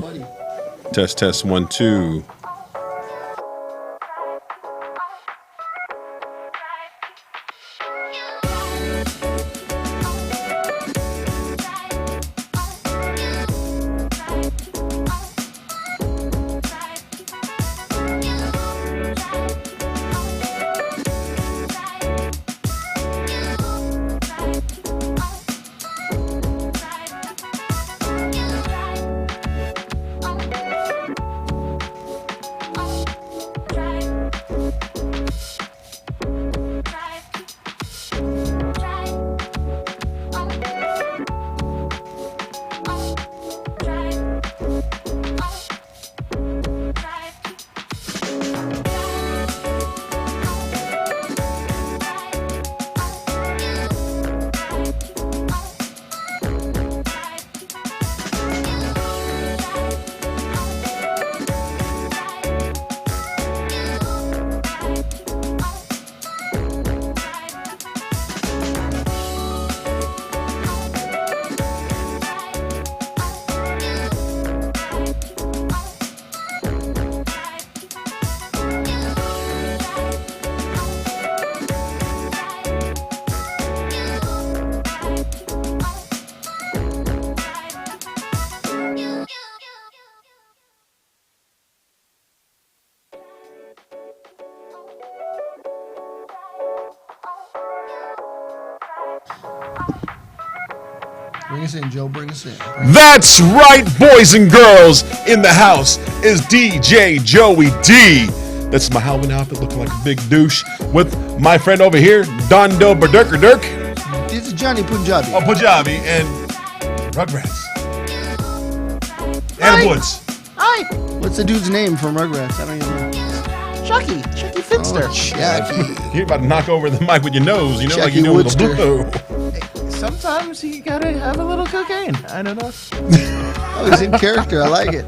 buddy. Test, test, 1, 2. Bring us in, Joe. Bring us in. That's right, boys and girls. In the house is DJ Joey D. That's my Halloween outfit, looking like a big douche. With my friend over here, Dondo Berdurk. This is Johnny Punjabi. Oh, Punjabi and Rugrats. Hi. And Woods. Hi. What's the dude's name from Rugrats? I don't even know. Chucky Finster. Oh, Chucky. You're about to knock over the mic with your nose, you know, like Chucky you're doing with the Woodster. blue. Sometimes you gotta have a little cocaine. I don't know. Oh, he's in character. I like it.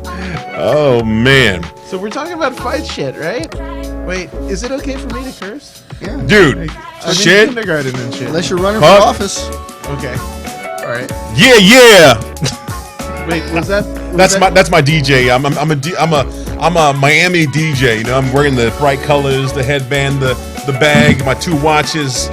Oh, man. So we're talking about fight shit, right? Wait, is it okay for me to curse? Yeah. Dude, I'm in shit. kindergarten and shit. Unless you're running Fuck. for office. Okay. All right. Yeah. Wait, was that? That's my DJ. I'm a Miami DJ. You know, I'm wearing the bright colors, the headband, the bag, my 2 watches.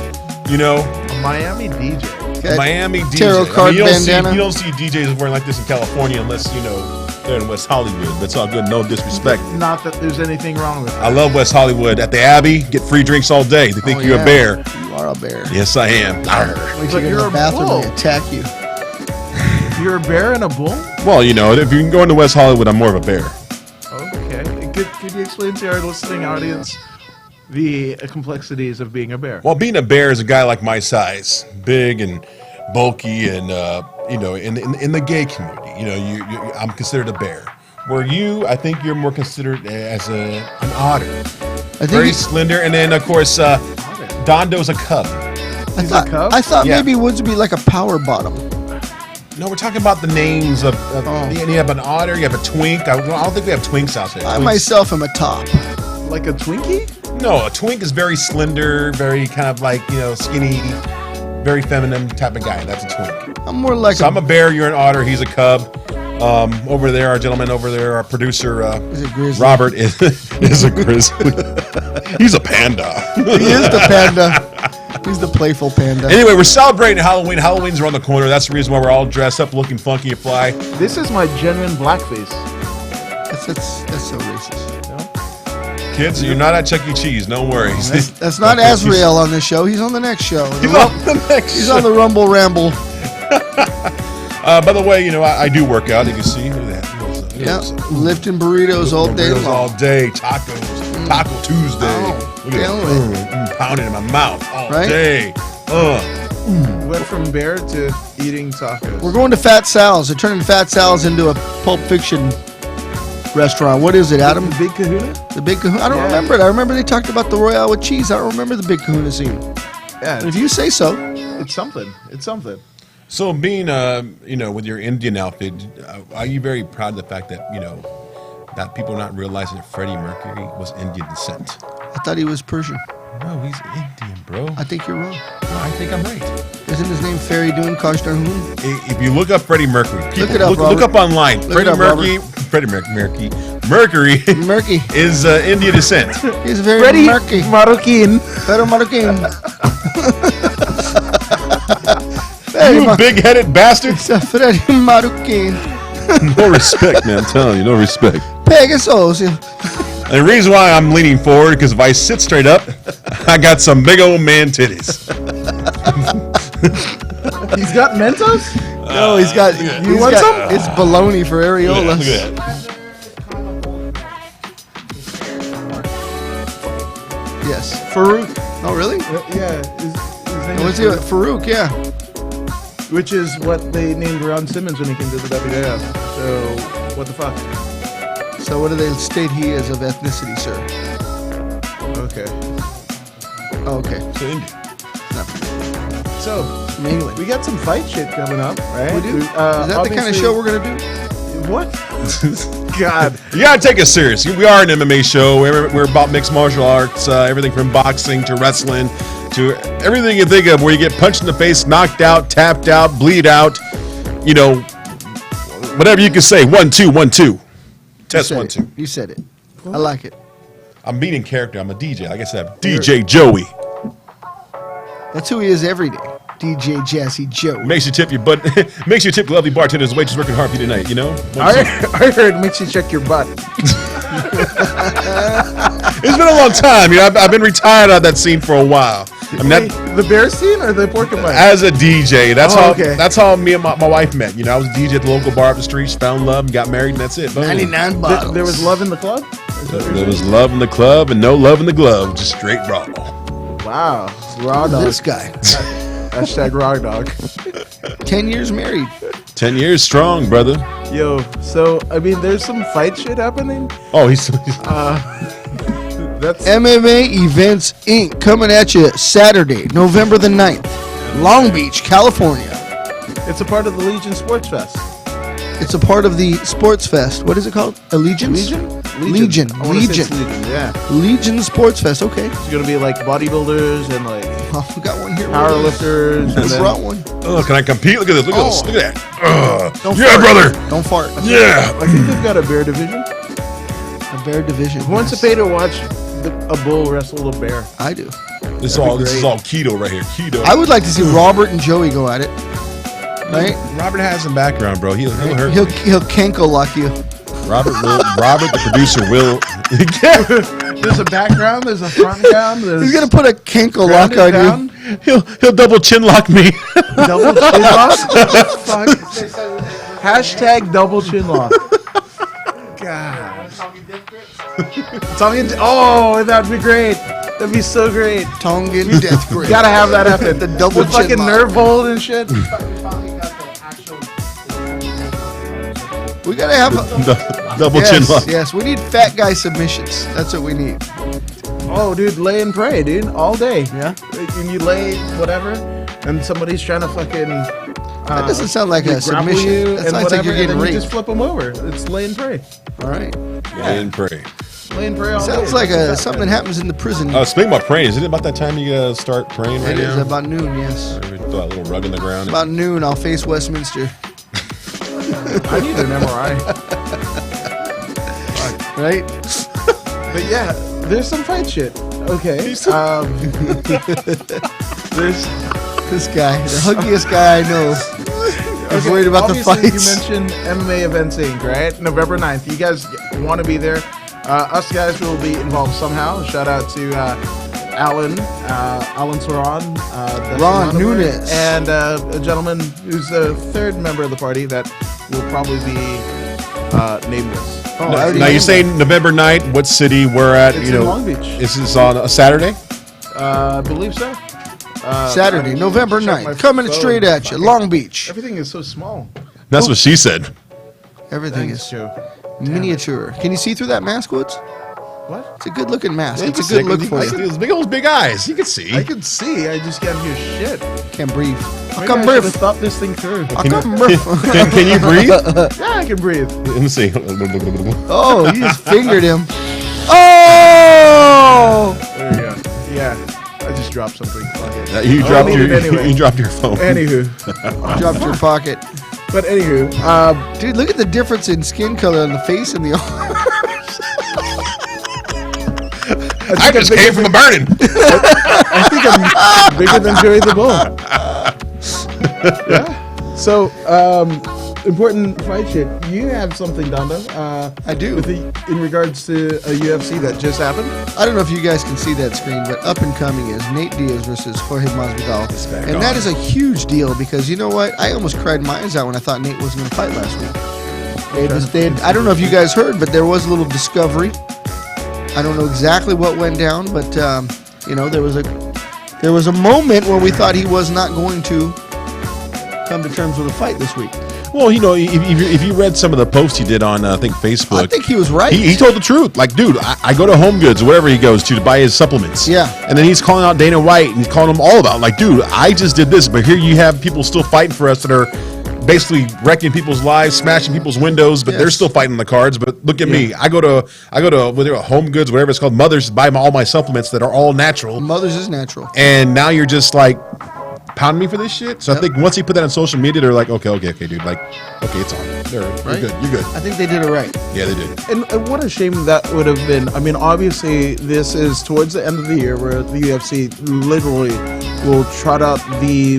You know, a Miami DJ. Okay. Miami DJ. Tarot card you bandana. don't see DJs wearing like this in California unless you know they're in West Hollywood. That's all good. No disrespect. Not that there's anything wrong with that. I love West Hollywood. At the Abbey, get free drinks all day. They think Oh, you're yeah. a bear. You are a bear. Yes, I am. Arr. Wait till But you you're go to a the bathroom bull. and they attack you. You're a bear and a bull? Well, you know, if you can go into West Hollywood, I'm more of a bear. Okay. Could you explain to our listening audience the complexities of being a bear? Well, being a bear is a guy like my size, big and bulky, and you know, in the gay community, you know, I'm considered a bear. Where I think you're more considered as an otter, I think very slender, and then of course Dondo's a cub. He's a cub? I thought Yeah. maybe Woods would be like a power bottom. No, we're talking about the names of you have an otter, you have a twink. I don't think we have twinks out there. I Twinks- myself am a top. Like a Twinkie? No, a twink is very slender, very kind of like, you know, skinny, very feminine type of guy. That's a twink. I'm more like So I'm a bear, you're an otter, he's a cub. Over there, our gentleman over there, our producer, Is it grizzly? Robert is a grizzly. He's a panda. He is the panda. He's the playful panda. Anyway, we're celebrating Halloween. Halloween's around the corner. That's the reason why we're all dressed up, looking funky and fly. This is my genuine blackface. That's so racist. Kids, you're not at Chuck E. Cheese. No worries. That's not Azrael on this show. He's on the next show. He's on the next He's show. on the Rumble Ramble. By the way, you know, I do work out. You can see. Look at that. Yeah, lifting burritos all day Burritos long. all day. Tacos. Taco Tuesday. Oh, Look at feeling that. Pounding in my mouth all Right? day. Went from bear to eating tacos. We're going to Fat Sal's. They're turning Fat Sal's into a Pulp Fiction restaurant. What is it, Adam? The Big Kahuna? The Big Kahuna? I don't Yeah. remember it. I remember they talked about the Royale with cheese. I don't remember the Big Kahuna scene. Yeah, But if you say so. it's something. It's something. So being, you know, with your Indian outfit, are you very proud of the fact that, you know, that people are not realizing that Freddie Mercury was Indian descent? I thought he was Persian. No, he's Indian, bro. I think you're wrong. No, I think I'm right. Is Isn't his name Ferry Dune Koshtarhoon? If you look up Freddie Mercury, Look it up, look up online. Look it up, Mercury Murky. is Indian descent. He's very Freddie murky. Marroquin. Pero Marroquin. You big-headed bastards. Freddie Marroquin. No respect, man. I'm telling you, no respect. Pegasus. And the reason why I'm leaning forward because if I sit straight up, I got some big old man titties. He's got Mentos? No, he's got. You want some? It's baloney for areolas. Look at that. Yes. Farouk. Oh, really? Yeah. His name What's is it? Farouk, yeah. which is what they named Ron Simmons when he came to the WWF. So, what the fuck? So what do they state he is of ethnicity, sir? Okay. Oh, okay. So Indian. No. So, From England. we got some fight shit coming up, right? We do? Is that the kind of show we're going to do? What? God. You gotta take us serious. We are an MMA show. We're about mixed martial arts, everything from boxing to wrestling to everything you think of where you get punched in the face, knocked out, tapped out, bleed out, you know, whatever you can say. 1, 2, 1, 2. Test 1, 2. You said it. I like it. I'm being in character. I'm a DJ. Like I said, DJ Joey. That's who he is every day. DJ Jazzy Joe. Makes you tip your butt. Makes you tip lovely bartenders, waitress working hard for you tonight. You know. I heard makes you check your butt. It's been a long time. You know, I've been retired out of that scene for a while. I mean, Wait, the bear scene or the porcupine? as a DJ, that's Oh, how okay. that's how me and my wife met. You know, I was a DJ at the local bar up the street, found love, and got married, and that's it. Boom. 99 bottles. There was love in the club? Is that what you're There was saying? love in the club and no love in the glove, just straight brawl. Wow. Raw Who's dog. this guy. Hashtag raw dog. 10 years married. 10 years strong, brother. Yo, so, I mean, there's some fight shit happening. Oh, he's That's MMA Events Inc. coming at you Saturday, November the 9th. Long Beach, California. it's a part of the Legion Sports Fest. It's a part of the Sports Fest. What is it called? Allegiance? Legion. I wanna say it's Legion, yeah. Legion Sports Fest. Okay. It's gonna be like bodybuilders and like Oh, we got one here. powerlifters. We and then- brought one. oh, can I compete? Look at this. Look at this. Oh. Look at that. Don't Yeah, fart. brother. Don't fart. Yeah. I think they've got a bear division. A bear division. Who wants to pay to watch a bull wrestle a bear? I do. This is That'd all be this is great. all keto right here. Keto. I would like to see Robert and Joey go at it. Right? Robert has some background, bro. He'll hurt. He'll Kenko lock you. Robert, the producer, will. There's a background. There's a front down. There's He's gonna put a Kenko lock on grounded you. down, He'll double chin lock me. double chin lock. Fuck. Hashtag double chin lock. God. Oh, that'd be great. That'd be so great. Tongan death grip. Gotta have that happen. The double With fucking chin lock. nerve hold and shit. We gotta have a, Double chin yes, lock. yes. We need fat guy submissions. That's what we need. Oh, dude, lay and pray, dude, all day. Yeah? And you lay whatever, and somebody's trying to fucking. That doesn't sound like a grapple submission. you That and sounds like whatever, you're getting and then you raped. just flip them over. It's lay and pray. All right. Lay and pray. Lay and pray all Sounds day. like That's something that happens in the prison. Speaking about praying, is it about that time you start praying right It is now? about noon. Yes. Maybe throw a little rug in the ground. About noon, I'll face Westminster. I need an MRI. Right? But yeah, there's some fight shit. Okay. There's This guy, the huggiest guy I know, is worried about the obviously fights. You mentioned MMA Events Inc., right? November 9th. You guys want to be there. Us guys will be involved somehow. Shout out to Alan Soran, Ron Nunes. and a gentleman who's the third member of the party that will probably be nameless. Oh, I Now, already now you're named saying November 9th, what city we're at? It's you in know, Long Beach. Is this on a Saturday? I believe so. Saturday, November check my 9th, coming phone. straight at you, Long Beach. Everything is so small. That's what she said. Everything Thanks, is Joe. miniature. Can you see through that mask, Woods? What? It's a good looking mask. You It's a can good see- look you for can see you. those big old big eyes. You can see. I can see. I just can't hear shit. Can't breathe. I Maybe can I should breathe. have thought this thing through. I can breathe. Can you breathe? Yeah, I can breathe. Let me see. Oh, you just fingered him. Oh! There you go. Yeah, I just just drop something. Fuck it. You I dropped need your it anyway. you dropped your phone. Anywho, Dropped your pocket. but anywho, Dude, look at the difference in skin color on the face and the arm. I just came from a burning. I think I'm bigger than Joey the Bull. Yeah. So, important fight shit. You have something, Dondo. I do. In regards to a UFC that just happened. I don't know if you guys can see that screen, but up and coming is Nate Diaz versus Jorge Masvidal. And that is a huge deal because you know what? I almost cried my eyes out when I thought Nate wasn't going to fight last week. I don't know if you guys heard, but there was a little discovery. I don't know exactly what went down, but you know, there was a moment where we thought he was not going to come to terms with a fight this week. Well, you know, if you read some of the posts he did on I think Facebook, I think he was right. He told the truth. Like, dude, I go to Home Goods or wherever he goes to buy his supplements. Yeah. And then he's calling out Dana White and he's calling them all out. Like, dude, I just did this, but here you have people still fighting for us that are basically wrecking people's lives, smashing people's windows, but they're still fighting the cards. But look at me. I go to whether Home Goods, whatever it's called, Mother's, buy all my supplements that are all natural. Mother's is natural. And now you're just like pounding me for this shit. So I think once he put that on social media, they're like, okay, dude, like, okay, it's on. You're good. You're good. I think they did it right. Yeah, they did. And what a shame that would have been. I mean, obviously, this is towards the end of the year where the UFC literally will trot out the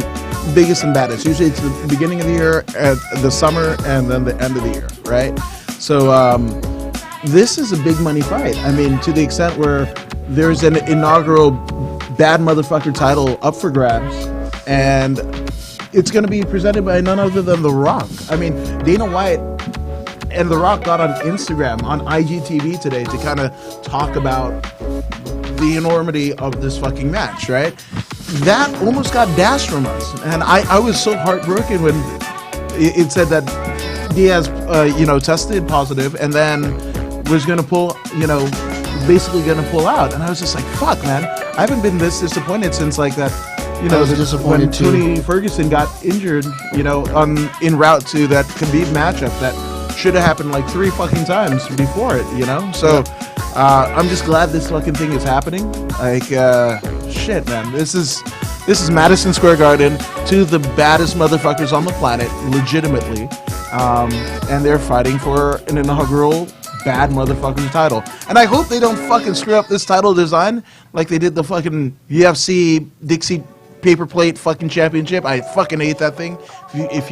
biggest and baddest. Usually it's the beginning of the year, at the summer, and then the end of the year, right? So this is a big money fight. I mean, to the extent where there's an inaugural bad motherfucker title up for grabs, and it's going to be presented by none other than The Rock. I mean, Dana White and The Rock got on Instagram, on IGTV today to kind of talk about the enormity of this fucking match, right? That almost got dashed from us. And I was so heartbroken when it said that Diaz, tested positive and then was going to pull, basically going to pull out. And I was just like, fuck, man. I haven't been this disappointed since like that. I was disappointed when Tony Ferguson got injured, en route to that Khabib matchup that should have happened like 3 fucking times before it, So I'm just glad this fucking thing is happening. Like, shit, man. This is Madison Square Garden, two of the baddest motherfuckers on the planet, legitimately, and they're fighting for an inaugural bad motherfucker's title. And I hope they don't fucking screw up this title design like they did the fucking UFC Dixie paper plate fucking championship. I fucking hate that thing. If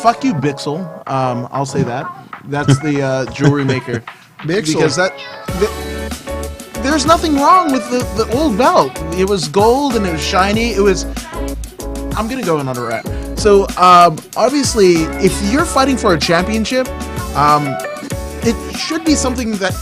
fuck you, Bixel. I'll say that. That's the jewelry maker. Bixel. Because there's nothing wrong with the old belt. It was gold and it was shiny. I'm gonna go another rant. So obviously, if you're fighting for a championship, it should be something that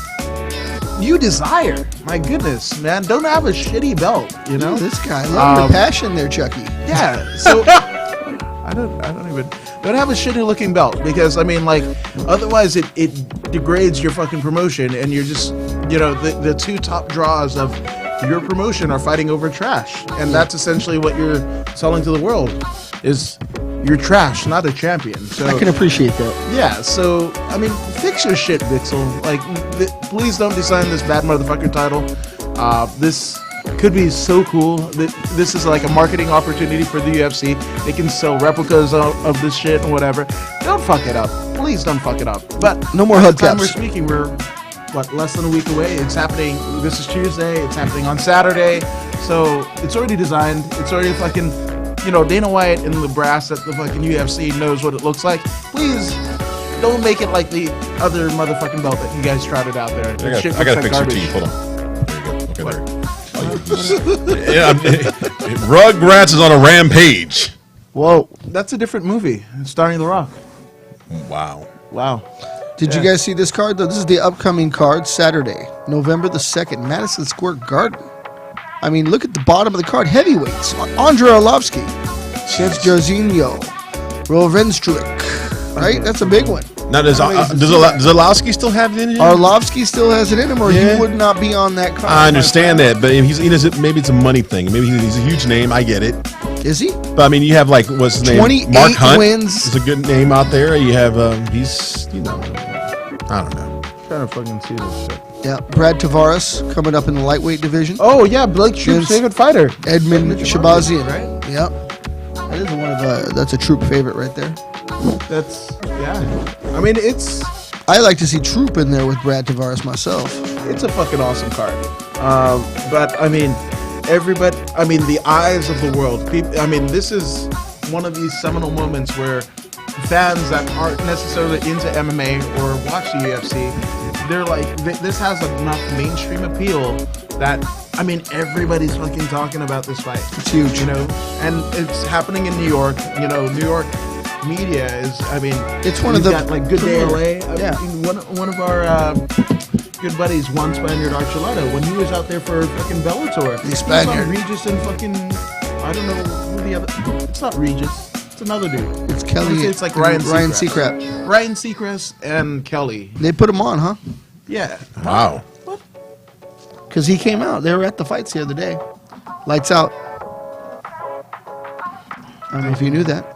you desire. My goodness, man, don't have a shitty belt. Ooh, this guy, love your passion there, Chucky. Yeah. So I don't have a shitty looking belt because I mean, like, otherwise it degrades your fucking promotion, and you're just the two top draws of your promotion are fighting over trash, and that's essentially what you're selling to the world is you're trash, not a champion. So I can appreciate that. yeah. So I mean, fix your shit, Vixel. Like, please don't design this bad motherfucker title. This could be so cool. This is like a marketing opportunity for the UFC. They can sell replicas of this shit and whatever. Don't fuck it up. Please don't fuck it up. But No more at hug the time taps. we're speaking, we're less than a week away. It's happening. This is Tuesday. It's happening on Saturday. So it's already designed. It's already fucking, Dana White and the brass at the fucking UFC knows what it looks like. Please don't make it like the other motherfucking belt that you guys trotted out there. That shit I gotta looks like fix your garbage. teeth. Hold on. There you go. Okay, there. Rugrats is on a rampage. Whoa. That's a different movie starring The Rock. Wow. Wow. Did you guys see this card, though? This is the upcoming card, Saturday, November the 2nd, Madison Square Garden. I mean, look at the bottom of the card. Heavyweights. Andrei Arlovsky against Jairzinho Rozenstruik. Right? That's a big one. Now, does Arlovsky still have it in him? Arlovsky still has it in him, or Yeah. he would not be on that card. I understand that, but maybe it's a money thing. Maybe he's a huge name. I get it. Is he? But I mean, you have like what's his name? 28 Mark Hunt wins. is a good name out there. You have he's I don't know. Trying to fucking see this shit. Yeah, Brad Tavares coming up in the lightweight division. Oh yeah, Blake Troop's Against favorite fighter. Edmund Shabazian. right? Yep. That is one of that's a Troop favorite right there. That's I mean, it's I like to see Troop in there with Brad Tavares myself. a fucking awesome card. But I mean, everybody. I mean, the eyes of the world. People. I mean, this is one of these seminal moments where fans that aren't necessarily into MMA or watch the UFC, they're like, this has enough mainstream appeal that, I mean, everybody's fucking talking about this fight. It's huge. You know, and it's happening in New York. You know, New York media is, I mean, It's one of we've the got, like, Good Day premier. LA. Yeah. One of our good buddies, Juan Spaniard Archuleta, when he was out there for fucking Bellator, The Spaniard. he was on Regis and fucking, I don't know who the other, it's not Regis, it's another dude. It's I Kelly. would say it's like Ryan Seacrest. Ryan Seacrest and Kelly. They put him on, huh? Yeah. Wow. Because he came out. They were at the fights the other day. Lights out. I don't know if you knew that.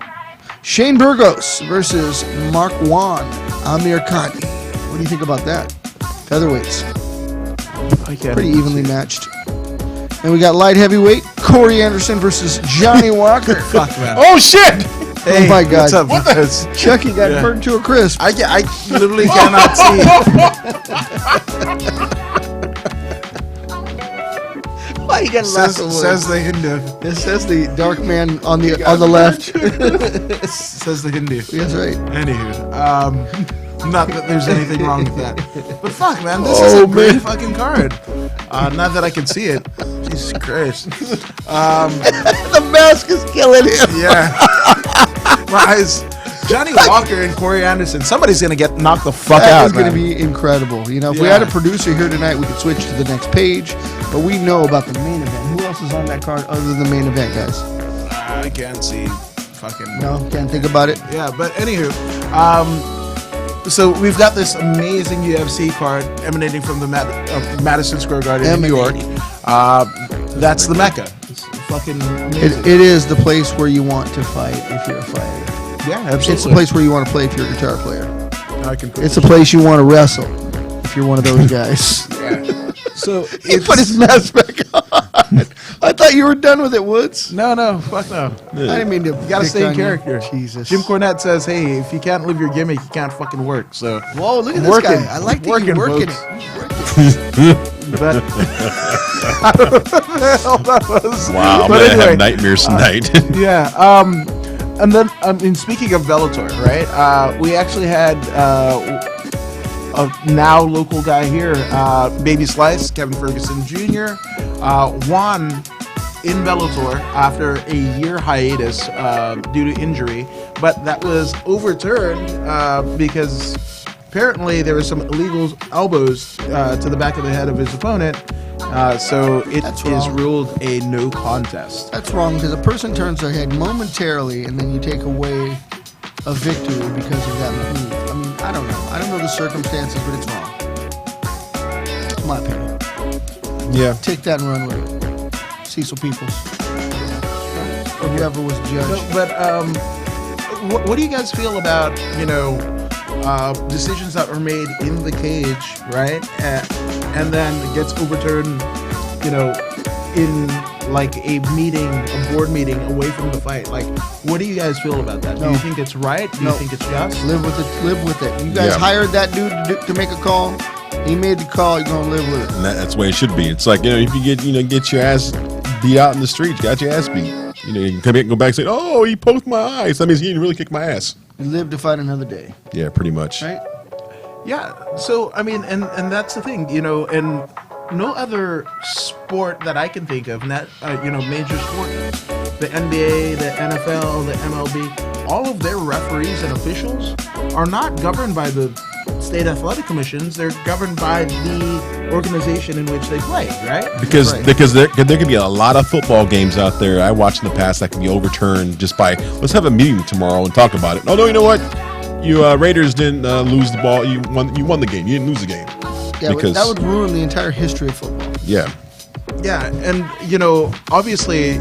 Shane Burgos versus Mark Juan Amir Khan. What do you think about that? Featherweights. I can't Pretty evenly matched. And we got light heavyweight Corey Anderson versus Johnny Walker. Fuck, man. Oh shit! Oh my God. What's up, guys? Chucky got Yeah. burnt to a crisp. I literally cannot see. Why you gotta laugh so much? Says the Hindu. It says the dark man on the left. Says the Hindu. That's right. Anywho, not that there's anything wrong with that. But fuck, man, this is a great fucking card. Not that I can see it. Jesus Christ. The mask is killing him. Yeah. My eyes. Johnny Walker and Corey Anderson. Somebody's gonna get knocked the fuck That out. is going to man. be incredible. You know, if we Yeah. had a producer here tonight, we could switch to the next page. But we know about the main event. Who else is on that card other than the main event, guys? I can't see. Fucking. No, can't think about it. Yeah, but anywho, so we've got this amazing UFC card emanating from the Madison Square Garden in New York. That's the Mecca. It's fucking amazing. It is the place where you want to fight if you're a fighter. Yeah, absolutely. It's the place where you want to play if you're a guitar player. I can It's the place you want to wrestle if you're one of those guys. So He put his mask back on. I thought you were done with it, Woods. no, fuck no. I didn't mean to. You gotta pick stay in on you. character. Jesus. Jim Cornette says, "Hey, if you can't live your gimmick, you can't fucking work." So Whoa, look at this Working. guy. I like that you're Working, working folks. it. but I don't know what the hell that was. Wow, I'm But gonna anyway, have nightmares tonight. Yeah. And then, I mean, speaking of Bellator, right? We actually had a now local guy here, Baby Slice, Kevin Ferguson Jr., won in Bellator after a year hiatus due to injury, but that was overturned because apparently there was some illegal elbows to the back of the head of his opponent. So it That's is wrong. ruled a no contest. That's wrong because a person turns their head momentarily and then you take away a victory because of that move. I mean, I don't know. I don't know the circumstances, but it's wrong. It's my opinion. Yeah. Take that and run with it. Cecil Peoples. Or whoever was the judge. No, but what do you guys feel about, decisions that were made in the cage, right? And then it gets overturned, in like a board meeting away from the fight. Like, what do you guys feel about that? Do No. you think it's right? Do No. you think it's just? Live with it. Live with it. You guys Yeah. hired that dude to make a call. He made the call. You're gonna live with it. And that's the way it should be. It's like, if you get your ass beat out in the streets, got your ass beat. You can come back and go back and say, "Oh, he poked my eyes." That means he didn't really kick my ass. You live to fight another day, Yeah, pretty much. right? Yeah. So I mean, and that's the thing, and no other sport that I can think of, major sport, the NBA, the NFL, the MLB, all of their referees and officials are not governed by the state athletic commissions. They're governed by the organization in which they play, right? Because Right. there can be a lot of football games out there I watched in the past that can be overturned just by, let's have a meeting tomorrow and talk about it. Oh no, you know what? You Raiders didn't lose the ball. You won the game. You didn't lose the game. Yeah, because that would ruin the entire history of football. yeah. Yeah, and obviously,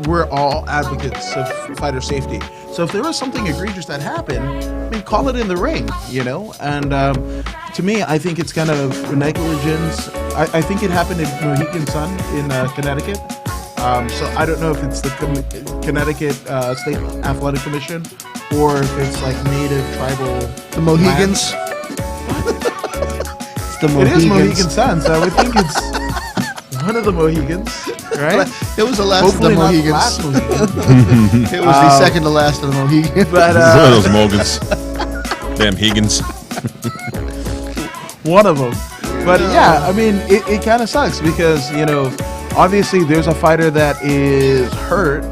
we're all advocates of fighter safety. So if there was something egregious that happened, I mean, call it in the ring, you know. And to me, I think it's kind of negligence. I think it happened in Mohegan Sun in Connecticut. So I don't know if it's the Connecticut State Athletic Commission or if it's like native tribal. The Mohegans. It's the Mohegans. It is Mohegan Sun, so I would think it's one of the Mohegans, right? It was the last Hopefully of the not the Mohegans. last Mohegan. It was the second to last of the Mohegans. But One of those Mogans. Damn Higgins. one of them. But yeah, I mean, it kind of sucks because, you know, obviously there's a fighter that is hurt,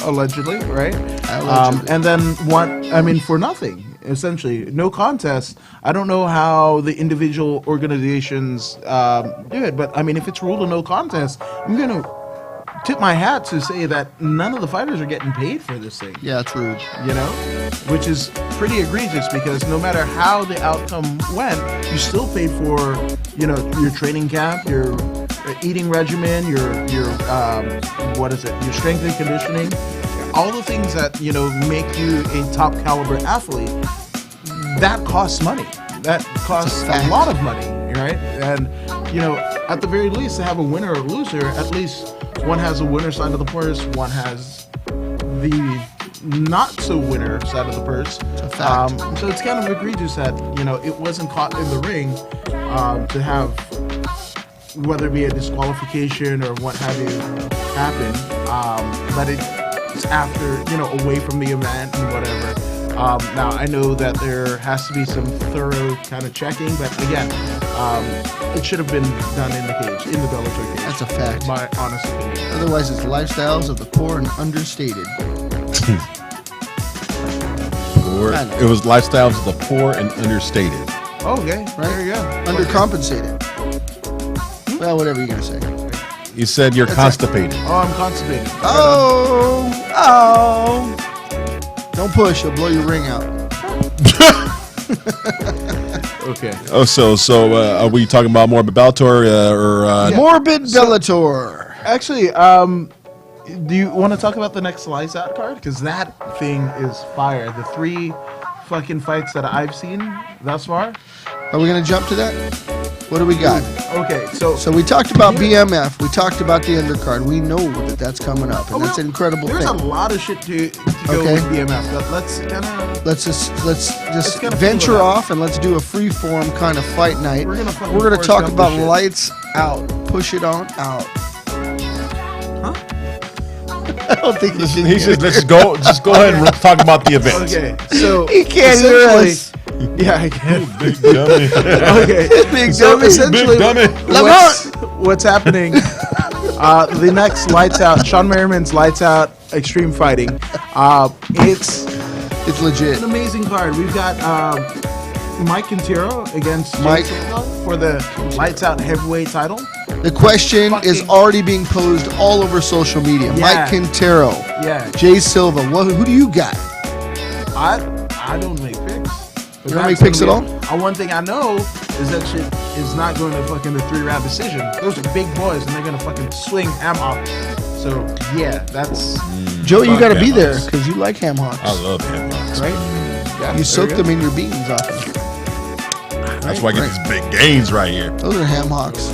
allegedly, right? Allegedly. And then for nothing, essentially. No contest. I don't know how the individual organizations do it, but I mean, if it's ruled a no contest, I'm going to tip my hat to say that none of the fighters are getting paid for this thing. Yeah, it's rude. You know, which is pretty egregious because no matter how the outcome went, you still paid for, you know, your training camp, your eating regimen, your your strength and conditioning, all the things that, you know, make you a top caliber athlete. That costs money. That costs a lot of money, right? And, you know, at the very least, to have a winner or loser, at least one has a winner side of the purse, one has the not so winner side of the purse. a fact. So it's kind of egregious that, you know, it wasn't caught in the ring to have, whether it be a disqualification or what have you, happen. But it's after, you know, away from the event and whatever. Now, I know that there has to be some thorough kind of checking, but again, it should have been done in the cage, in the Bellator cage. That's a fact. My honest opinion. Otherwise, it's lifestyles of the poor and understated. It was lifestyles of the poor and understated. Oh, okay. Right? There you go. Undercompensated. Well, whatever you're going to say. You said you're constipated. Oh, I'm constipated. Oh. Don't push. You'll blow your ring out. Okay. Oh, so are we talking about more about Bellator or Morbid Bellator. Actually, do you want to talk about the next Lights Out card? Because that thing is fire. The 3 fucking fights that I've seen thus far. Are we going to jump to that? What do we got? Okay, so So we talked about BMF. We talked about the undercard. We know that that's coming up, and that's an incredible there's thing. a lot of shit to go Okay. with BMF. But let's kind of Let's just kinda venture feel it out. off and let's do a free form kind of fight night. We're gonna fucking We're gonna force talk jump about this shit. Lights Out. Push it on out. Huh? I don't think Listen, he says, let's just go ahead and talk about the event. Okay, so He can't hear essentially- us. Yeah, I can. Big dummy. Okay, Big so dummy. essentially, Big dummy. what's happening? The next Lights Out, Sean Merriman's Lights Out Extreme Fighting. It's It's legit. an amazing card. We've got Mike Quintero against Mike. Jay Silva for the Lights Out heavyweight title. The question is Fucking- already being posed all over social media. Yeah. Mike Quintero, Yeah, Jay Silva. Who do you got? I don't make picks. But You don't make that's picks at gonna be- One thing I know is that shit is not going to fucking a 3-round decision. Those are big boys, and they're going to fucking swing ham hocks. So yeah, that's Joe, you Fuck got to be ham there hocks. because you like ham hocks, I love ham hocks. right? yeah, You soak them in your beans often. That's why I get these big gains right here. Those are ham hocks.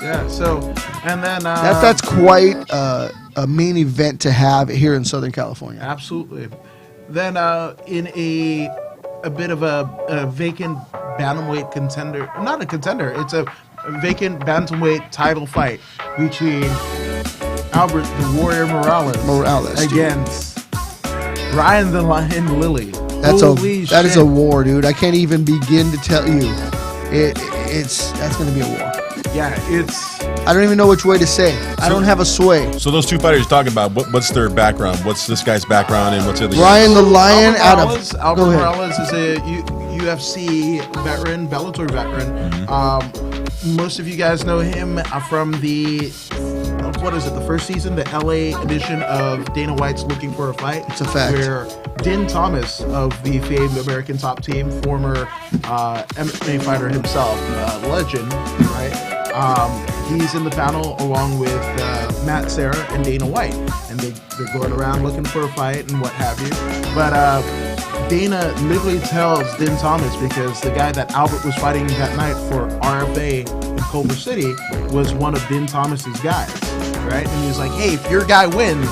Yeah. So and then That's quite a main event to have here in Southern California. absolutely. Then in a bit of a vacant bantamweight contender, not a contender, it's a vacant bantamweight title fight between Albert the Warrior Morales dude. against Ryan the Lion Lilly. That's Holy that is shit. a war, dude. I can't even begin to tell you. That's going to be a war. Yeah, it's I don't even know which way to say. I don't have a sway. So those 2 fighters you're talking about, what's their background? What's this guy's background and what's the other guy? Ryan the Lion Albert out Morales, of. Albert Go ahead. Morales is a UFC veteran, Bellator veteran. Most of you guys know him from the what is it? The first season, the LA edition of Dana White's Looking for a Fight. It's a fact. Where Din Thomas of the famed American Top Team, former MMA fighter himself, legend, right? He's in the panel along with Matt Serra and Dana White, and They're going around looking for a fight and what have you. But Dana literally tells Din Thomas, because the guy that Albert was fighting that night for RFA in Culver City was one of Din Thomas's guys, right? And he was like, hey, if your guy wins,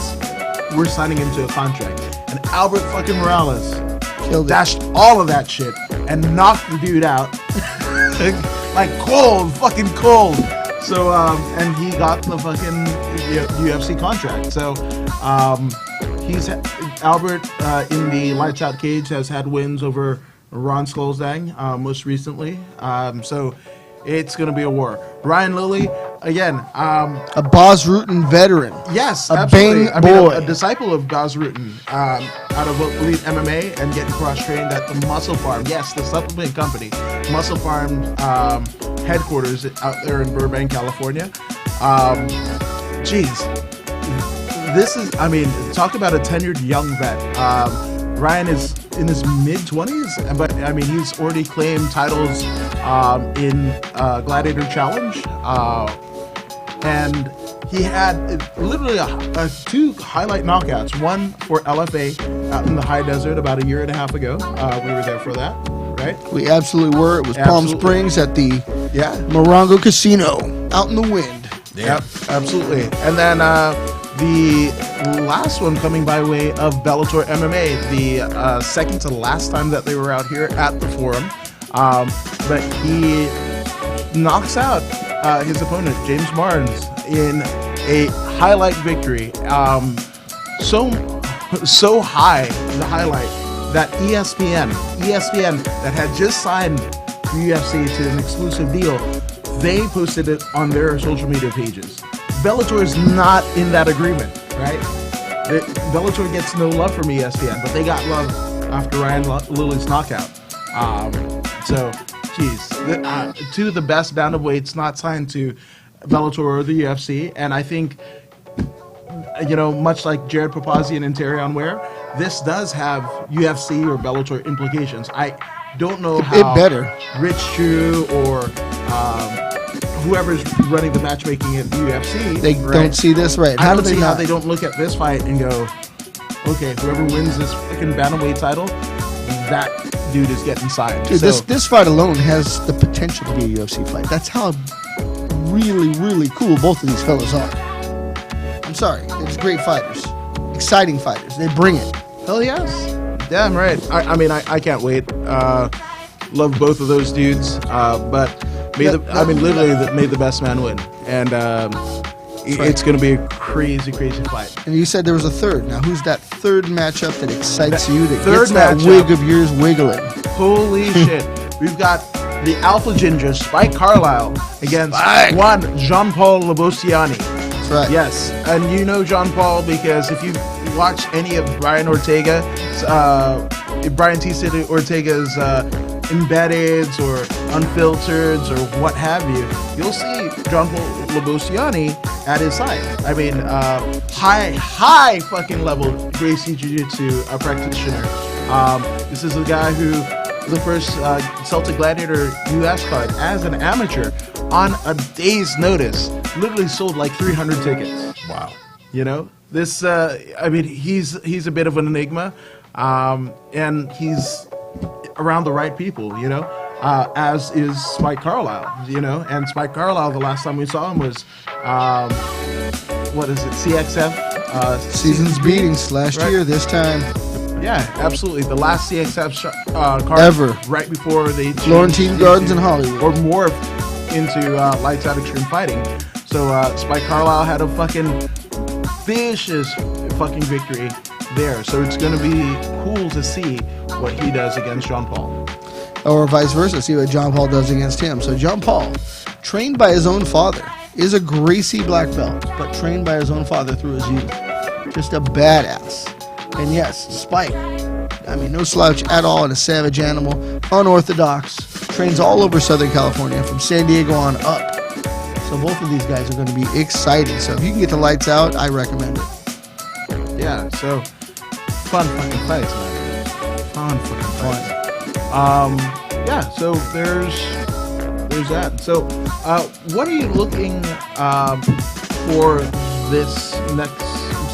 we're signing him to a contract. And Albert fucking Morales dashed all of that shit and knocked the dude out. Like cold, fucking cold. So, and he got the fucking UFC contract. So, Albert in the Lights Out cage has had wins over Ron Skolzang most recently. So it's going to be a war. Ryan Lilly, again, a Bas Rutten veteran. Yes, a absolutely. Bang boy. A disciple of Bas Rutten, out of Elite MMA and getting cross-trained at the Muscle Farm. Yes, the supplement company, Muscle Farm headquarters out there in Burbank, California. This is, talk about a tenured young vet. Ryan is in his mid-20s, but he's already claimed titles in Gladiator Challenge, and he had literally two highlight knockouts. One for LFA out in the high desert about a year and a half ago. We were there for that, right? We absolutely were. It was Palm Springs at the Morongo Casino out in the wind. Yep, absolutely. And then the last one coming by way of Bellator MMA, the second to last time that they were out here at the Forum. But he knocks out his opponent, James Barnes, in a highlight victory. So high, the highlight, that ESPN that had just signed UFC to an exclusive deal, they posted it on their social media pages. Bellator is not in that agreement, right? Bellator gets no love from ESPN, but they got love after Ryan Lilly's knockout. Two of the best bantamweights not signed to Bellator or the UFC, and I think, much like Jared Papazian and Terrion Ware, this does have UFC or Bellator implications. I don't know how Rich True or whoever's running the matchmaking at the UFC, they don't see this right. How do they how they don't look at this fight and go, okay, whoever wins this freaking bantamweight title, that dude is getting signed. Dude, this fight alone has the potential to be a UFC fight. That's how really, really cool both of these fellas are. I'm sorry, they're just great fighters, exciting fighters. They bring it. Hell yes. Damn right. I can't wait. Love both of those dudes. But may the best man win. And it's going to be a crazy, crazy fight. And you said there was a third. Now, who's that third matchup that excites you, that gets that wig of yours wiggling? Holy shit. We've got the Alpha Ginger, Spike Carlisle, against one Jean-Paul Labosiani. That's right. Yes. And you know Jean-Paul because if you watch any of Brian T. Ortega's Embeddeds or Unfiltereds or what have you, you'll see Jean-Paul Labosiani at his side. High fucking level Gracie Jiu-Jitsu practitioner. This is a guy who, the first Celtic Gladiator US card as an amateur on a day's notice, literally sold like 300 tickets. Wow. This, he's a bit of an enigma, and he's around the right people, as is Spike Carlisle, and Spike Carlisle, the last time we saw him was, CXF? Seasons Beatings last year, this time. Yeah, absolutely. The last CXF card ever. Right before they changed Florentine Gardens in Hollywood. Or morphed into Lights Out Extreme Fighting. So Spike Carlisle had a fucking vicious fucking victory there. So it's going to be cool to see what he does against John Paul. Or vice versa, see what John Paul does against him. So John Paul, trained by his own father, is a Gracie black belt, but trained by his own father through his youth. Just a badass. And yes, Spike, no slouch at all, and a savage animal, unorthodox, trains all over Southern California, from San Diego on up. So both of these guys are going to be exciting. So if you can get the Lights Out, I recommend it. Yeah, so fun fucking fights, man. Fun fucking fights. So there's that. So what are you looking for this next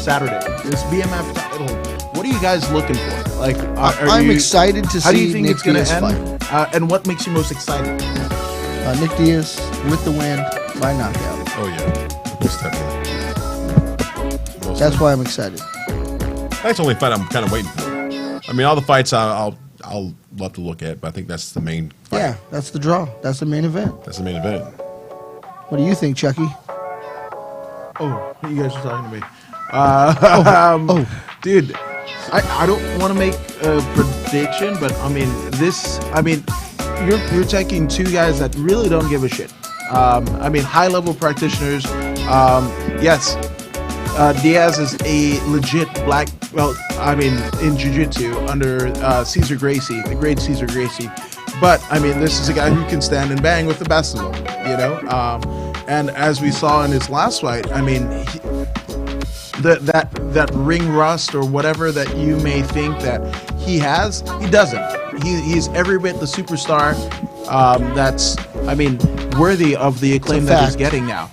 Saturday, this BMF title. What are you guys looking for? Like, I'm excited to how do you see think Nick it's going Diaz to fight. end? And what makes you most excited? Nick Diaz with the win by knockout. Oh yeah, most definitely. That's why I'm excited. That's the only fight I'm kind of waiting for. I mean, all the fights I'll love to look at, but I think that's the main fight. Yeah, that's the draw. That's the main event. That's the main event. What do you think, Chucky? Oh, you guys are talking to me. Oh. Dude, I don't want to make a prediction, but you're taking two guys that really don't give a shit. High level practitioners. Yes, Diaz is a legit black belt. In jiu-jitsu under Cesar Gracie, the great Cesar Gracie. But this is a guy who can stand and bang with the best of them, you know. And as we saw in his last fight, that ring rust or whatever that you may think that he has, he doesn't. He's every bit the superstar that's worthy of the acclaim that he's getting now.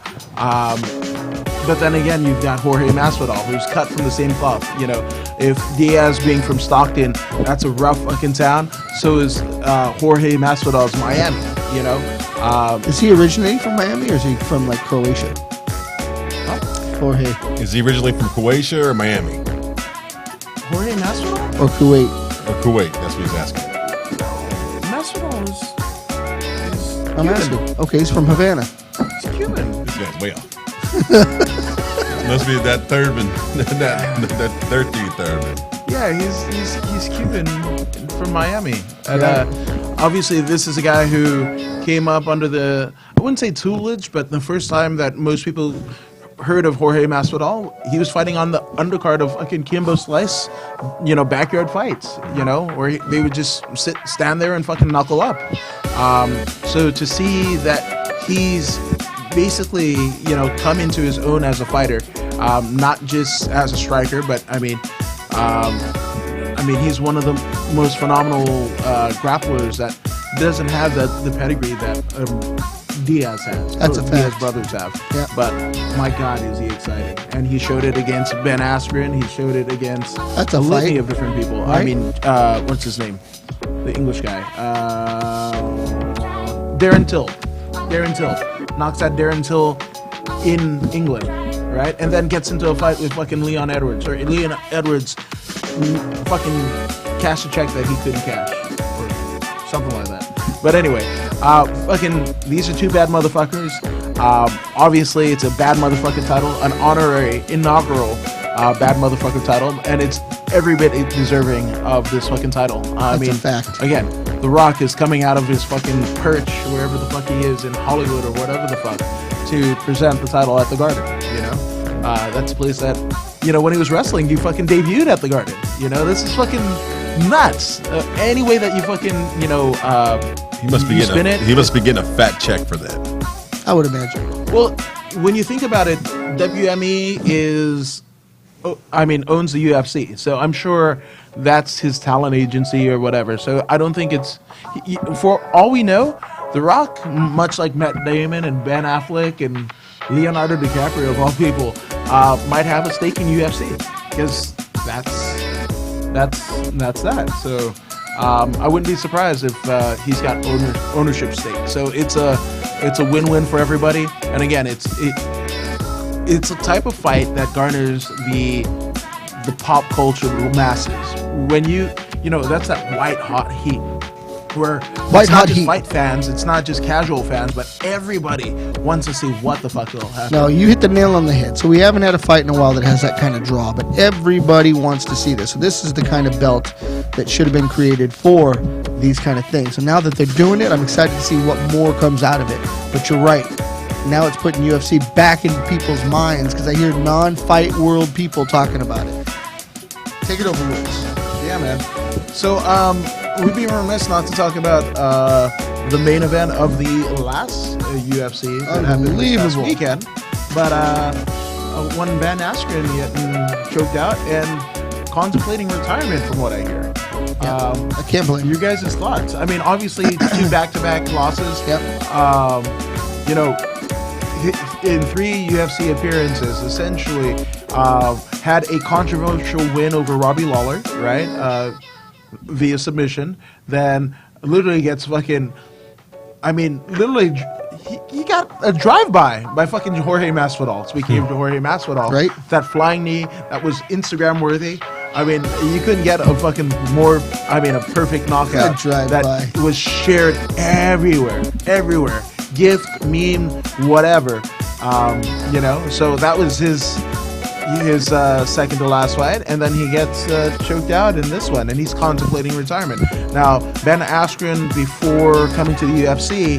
But then again, you've got Jorge Masvidal, who's cut from the same cloth. You know, if Diaz being from Stockton, that's a rough fucking town. So is Jorge Masvidal's Miami. You know, is he originating from Miami or is he from like Croatia? Jorge. Is he originally from Croatia or Miami? Jorge Masvidal or Kuwait? Or Kuwait? That's what he's asking. Masvidal is I'm asking. Okay, he's from Havana. He's Cuban. This guy's way off. Must be that Thurman, that 13th Thurman. Yeah, he's Cuban from Miami, and obviously this is a guy who came up under the, I wouldn't say tutelage, but the first time that most people heard of Jorge Masvidal, he was fighting on the undercard of fucking Kimbo Slice, you know, backyard fights, you know, where they would just stand there and fucking knuckle up. So to see that he's basically, you know, come into his own as a fighter, not just as a striker, but he's one of the most phenomenal grapplers that doesn't have the pedigree that Diaz has. That's a fact. Diaz brothers have. Yeah. But my God, is he exciting! And he showed it against Ben Askren. He showed it against That's a litany fight. of different people. Right? What's his name? The English guy. Darren Till. Darren Till knocks out Darren Till in England, right? And then gets into a fight with fucking Leon Edwards, or Leon Edwards fucking cashed a check that he couldn't cash, or something like that. But anyway, these are two bad motherfuckers. Obviously, it's a bad motherfucking title, an honorary, inaugural bad motherfucker title, and it's every bit deserving of this fucking title. That's a fact. Again, The Rock is coming out of his fucking perch, wherever the fuck he is in Hollywood or whatever the fuck, to present the title at the Garden. You know, that's a place that, you know, when he was wrestling, you fucking debuted at the Garden. You know, this is fucking nuts. Any way that you fucking, you know, He must be getting a fat check for that. I would imagine. Well, when you think about it, WME owns the UFC, so I'm sure that's his talent agency or whatever. So I don't think it's, for all we know, The Rock, much like Matt Damon and Ben Affleck and Leonardo DiCaprio of all people, might have a stake in UFC, because that's that. So I wouldn't be surprised if he's got ownership stake. So it's a win-win for everybody. And again, it's a type of fight that garners the pop culture masses. When you know, that's that white hot heat, where it's not just fight fans, it's not just casual fans, but everybody wants to see what the fuck will happen. No, you hit the nail on the head. So we haven't had a fight in a while that has that kind of draw, but everybody wants to see this. So this is the kind of belt that should have been created for these kind of things. So now that they're doing it, I'm excited to see what more comes out of it. But you're right. Now it's putting UFC back into people's minds, because I hear non-fight world people talking about it. Take it over, Willis. Yeah, man. So, we'd be remiss not to talk about the main event of the last UFC that happened this past weekend. But when Van Askren getting choked out and contemplating retirement, from what I hear. I can't believe your guys' thoughts. I mean, obviously, 2 back-to-back losses. Yep. You know, in 3 UFC appearances, essentially, had a controversial win over Robbie Lawler, right? Via submission. Then literally gets fucking, literally, he got a drive-by fucking Jorge Masvidal. Speaking of Jorge Masvidal, Right. That flying knee that was Instagram-worthy. I mean, you couldn't get a fucking a perfect knockout. A drive-by. That was shared everywhere. Gift, meme, whatever. So that was his second to last fight, and then he gets choked out in this one, and he's contemplating retirement. Now, Ben Askren, before coming to the UFC,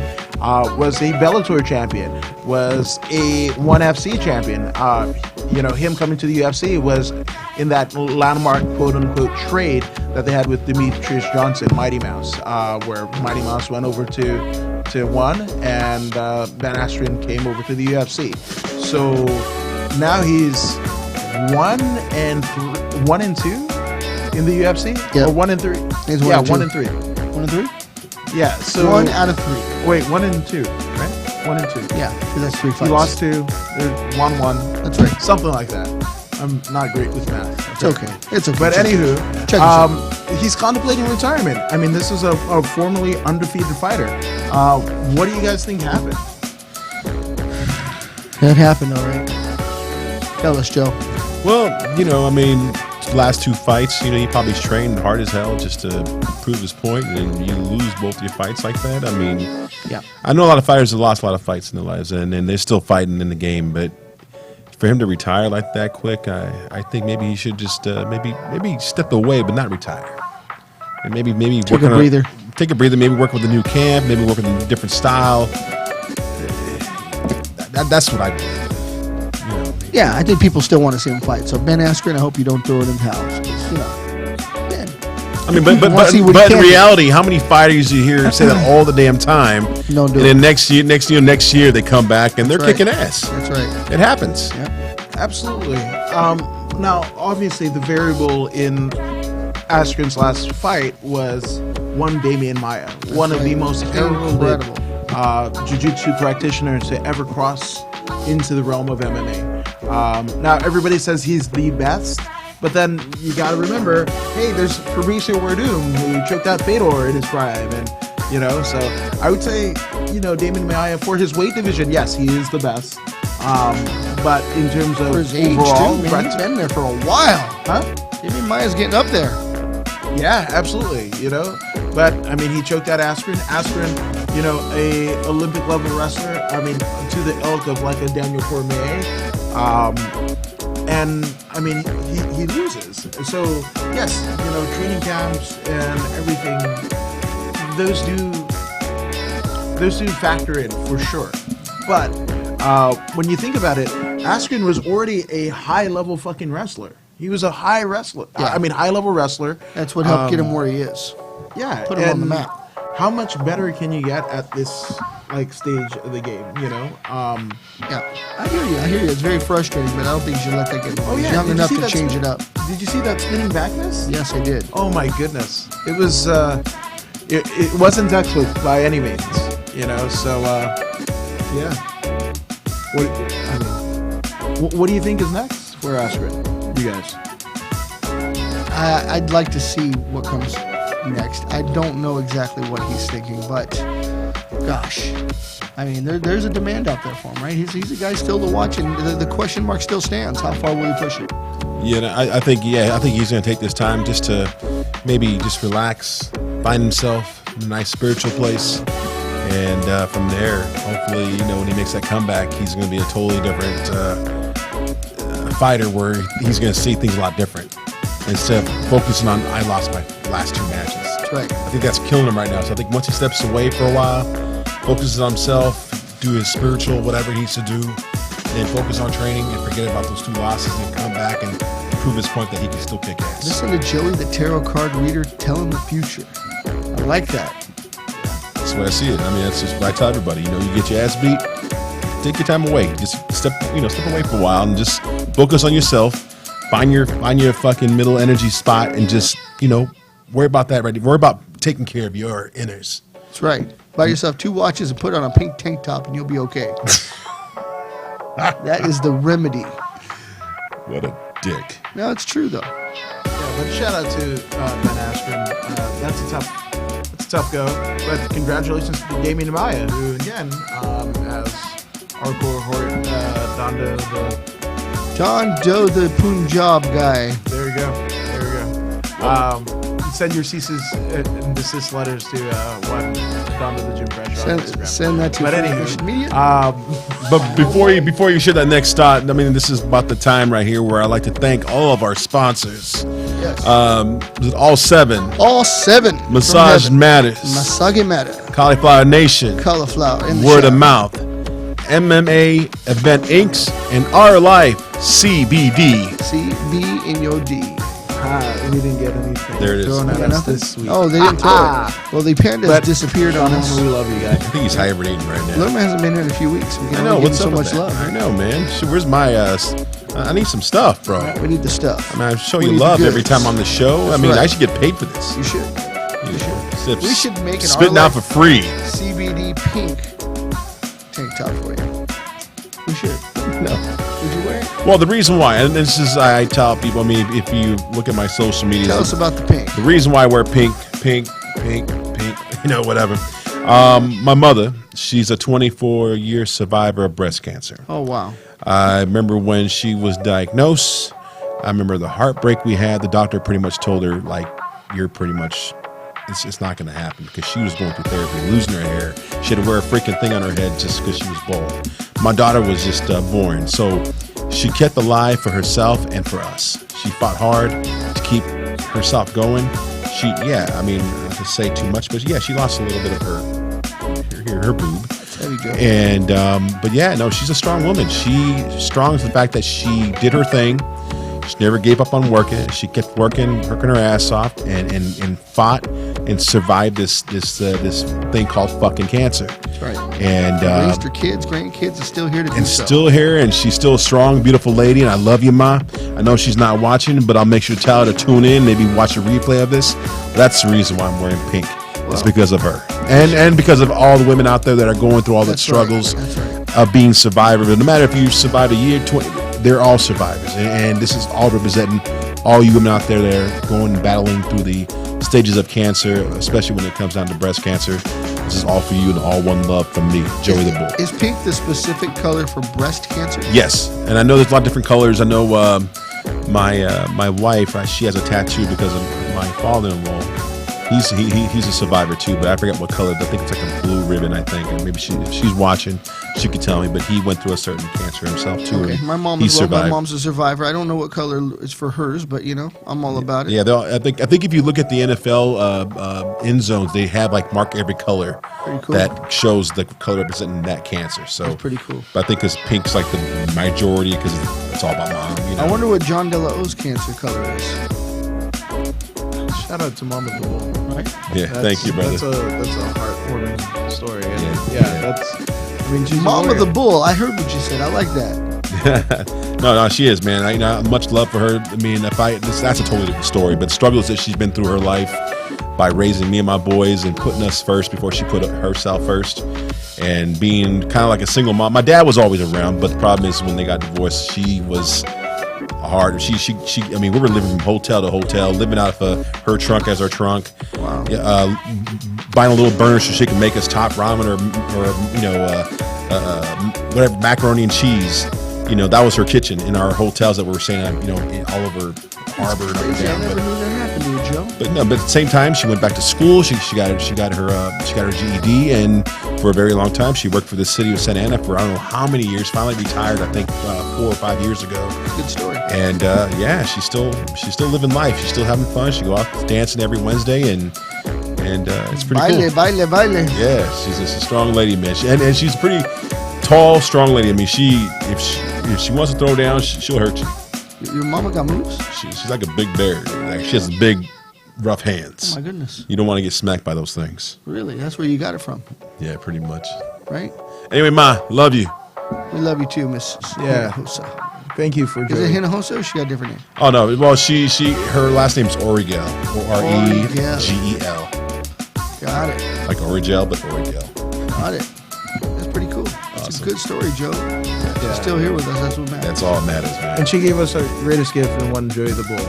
was a Bellator champion, was a ONE FC champion. Him coming to the UFC was in that landmark quote-unquote trade that they had with Demetrius Johnson, Mighty Mouse, where Mighty Mouse went over to ONE, and Ben Askren came over to the UFC. So now he's 1-2 in the UFC? Yeah. Or 1-3? He's 1-2. 1-3. 1-3? Yeah, so 1 out of 3. Wait, 1-2, right? 1-2. Yeah, because that's 3 He fights. lost 2, 1-1. That's right. Something like that. I'm not great with math. It's okay. It's okay. But Check it. anywho, Check yourself. he's contemplating retirement. I mean, this is a formerly undefeated fighter. What do you guys think happened? That happened, all right. Tell us, Joe. Well, last 2 fights, he probably trained hard as hell just to prove his point, and you lose both your fights like that. Yeah. I know a lot of fighters have lost a lot of fights in their lives, and they're still fighting in the game, but for him to retire like that quick, I think maybe he should just maybe step away, but not retire. And maybe Take work a on breather. Take a breather, maybe work with a new camp, maybe work with a different style. That's what I do. Yeah, I think people still want to see him fight. So Ben Askren, I hope you don't throw it in the house. 'Cause, Ben, wanna see what he but in can do. reality, how many fighters you hear say that all the damn time? Don't do and it. then next year they come back and they're That's right. kicking ass. That's right. It happens. Yeah. Absolutely. Now, obviously, the variable in Askren's last fight was one Damian Maia, one of the most heralded Incredible. jiu-jitsu practitioners to ever cross into the realm of MMA. Now, everybody says he's the best, but then you got to remember, hey, there's Fabricio Werdum who choked out Fedor in his prime, and so I would say, Damian Maia for his weight division, yes, he is the best. But in terms of For his age, overall, too, man. He's been there for a while. huh? Damian Maia's getting up there. Yeah, absolutely. But I mean, he choked out Askren. Askren, a Olympic level wrestler. I mean, to the ilk of like a Daniel Cormier. And I mean, he loses. So yes, training camps and everything. Those do factor in for sure. But when you think about it, Askren was already a high level fucking wrestler. He was a high wrestler. Yeah. High level wrestler. That's what helped get him where he is. Yeah, Put him on the and map. How much better can you get at this stage of the game? Yeah, I hear you. It's very frustrating, but I don't think you should let that get in. Oh, He's yeah. young Did you enough see to that change it up. Did you see that spinning backness? Yes, I did. Oh my goodness! It was. It wasn't textbook by any means. So yeah. What do you think is next for Askren? You guys? I'd like to see what comes next. I don't know exactly what he's thinking, but gosh, I mean, there's a demand out there for him, right? He's a guy still to watch, and the question mark still stands. How far will he push it? Yeah, I think he's going to take this time just to maybe just relax, find himself in a nice spiritual place, and from there, hopefully, when he makes that comeback, he's going to be a totally different fighter where he's going to see things a lot different instead of focusing on I lost my last 2 matches. That's right. I think that's killing him right now. So I think once he steps away for a while, focuses on himself, do his spiritual, whatever he needs to do, and focus on training and forget about those 2 losses and come back and prove his point that he can still kick ass. Listen to Joey, the tarot card reader, telling the future. I like that. That's the way I see it. I mean, that's just what I tell everybody. You get your ass beat, take your time away. Just step away for a while and just focus on yourself. Find your fucking middle energy spot and just, worry about that. Right? Worry about taking care of your inners. That's right. Buy yourself 2 watches and put on a pink tank top, and you'll be okay. That is the remedy. What a dick. No, it's true though. Yeah, but shout out to Ben Askren. That's a tough go. But congratulations to Damien Maya, who again has hardcore Dondo the. John Doe, the Punjab guy. There we go. Send your ceases and desist letters to one Dondo the Gym Fresh on Instagram. Send that to But social media. But before you share that next thought, I mean, this is about the time right here where I like to thank all of our sponsors. Yes. All seven. All seven. Massage Matters. Massage Matter. Cauliflower Nation. Cauliflower. In the Word show. of Mouth. MMA Event Inc. and Our Life CBD. CB in your D. We didn't get anything There it is. thrown at Yeah, us nothing. this week. Oh, they didn't throw it. Well, the pandas But- disappeared on us. We love you guys. I think he's hibernating right now. Lerma hasn't been here in a few weeks. We can I know. only give What's him up so with much that? love. I know, man. Shit, where's my? I need some stuff, bro. We need the stuff. I mean, I show We you need the love goods. every time on the show. That's I mean, right. I should get paid for this. You should. We should make an spitting Our out for Life free. CBD pink tank top for you. We should. No. Would you wear it? Well, the reason why, and this is I tell people. I mean, if you look at my social media, Tell us about the pink. the reason why I wear pink, you know, whatever. My mother, she's a 24-year survivor of breast cancer. Oh, wow. I remember when she was diagnosed. I remember the heartbreak we had. The doctor pretty much told her, like, you're pretty much, it's not going to happen, because she was going through therapy, losing her hair. She had to wear a freaking thing on her head just because she was bald. My daughter was just born. So she kept alive for herself and for us. She fought hard to keep herself going. I mean, not to say too much, but yeah, she lost a little bit of her boob. Heavy joke. And but yeah, no, she's a strong woman. She's strong to the fact that she did her thing. She never gave up on working. She kept working her ass off, and fought and survived this thing called fucking cancer. That's right. And Raised her kids, grandkids, are still here to do and so. still here, and she's still a strong, beautiful lady. And I love you, Ma. I know she's not watching, but I'll make sure to tell her to tune in, maybe watch a replay of this. That's the reason why I'm wearing pink. It's Wow. because of her, and because of all the women out there that are going through all the That's right. struggles That's right. of being survivors. But no matter if you survive a year, 20, they're all survivors, and this is all representing all you women out there that are going and battling through the stages of cancer, especially when it comes down to breast cancer. This is all for you, and all one love from me, Joey the Bull. Is pink the specific color for breast cancer? Yes, and I know there's a lot of different colors. I know my wife, she has a tattoo because of my father-in-law. He's a survivor too, but I forget what color. I think it's like a blue ribbon, I think. And maybe if she's watching, she could tell me. But he went through a certain cancer himself too. Okay, and my mom he as well. My survived. mom's a survivor. I don't know what color is for hers, but I'm all about it. Yeah, I think if you look at the NFL end zones, they have like mark every color Pretty cool. that shows the color representing that cancer. So That's pretty cool. But I think because pink's like the majority because it's all about mom. You know? I wonder what John De La O's cancer color is. Shout out to Mama the Bull. Right? Yeah, thank you, brother. That's a heartwarming story. And Yeah. that's. I mean, she's a Mama warrior. the Bull. I heard what you said. I like that. No, she is, man. Much love for her. I mean, that's a totally different story. But struggles that she's been through her life by raising me and my boys and putting us first before she put herself first, and being kind of like a single mom. My dad was always around, but the problem is when they got divorced, she was hard. I mean, we were living from hotel to hotel, living out of her trunk as our trunk. Wow. Buying a little burner so she could make us top ramen or whatever, macaroni and cheese. That was her kitchen in our hotels that we were staying at, all over Harbor and up and Crazy. I down. never knew that happened to you, Joe. But at the same time, she went back to school. She got her GED, and for a very long time, she worked for the city of Santa Ana for I don't know how many years. Finally retired, I think 4 or 5 years ago. Good story. And she's still living life. She's still having fun. She go out dancing every Wednesday, and it's pretty Baile, cool. baile, baile. Yeah, she's a strong lady, man. And she's a pretty tall, strong lady. I mean, if she wants to throw down, she'll hurt you. Your mama got moves? She's like a big bear. Like, she has big, rough hands. Oh, my goodness. You don't want to get smacked by those things. Really? That's where you got it from, Yeah, pretty much. right? Anyway, Ma, love you. We love you too, Miss Yeah. Hinojosa. Thank you for Is it joining. Hinojosa or she got a different name? Oh no, well her last name's Origel, O-R-E-G-E-L, Got it. like Origel, but Origel. Got it. That's pretty cool. That's a awesome. Good story, Joe. She's still here with us. That's what matters. That's all that matters, man. And she gave us our greatest gift in one Joey the Bull. We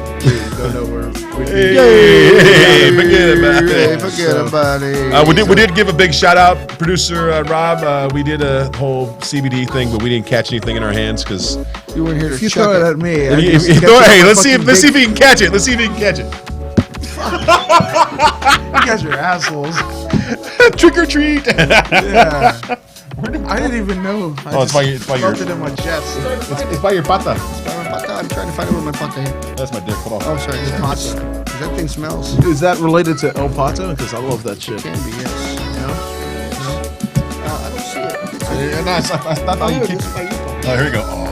don't know where. Hey, forget about Hey, it. forget about it. We did give a big shout out, producer Rob. We did a whole CBD thing, but we didn't catch anything in our hands because. You weren't here to If you chuck throw it it. at me, Hey, let's see if he can catch it. Let's see if he can catch it. You guys are assholes. Trick or treat. Yeah. I didn't even know. Oh, it's by your- felt it in my chest. It's by your pata. I'm trying to find out where my pata is. That's my dick. Hold on. Oh, sorry. That thing smells. Is that related to El Pato? Because I love that shit. Can be, yes. No? I don't see it. Oh, Here, this is my Utah. Oh, here we go. Oh.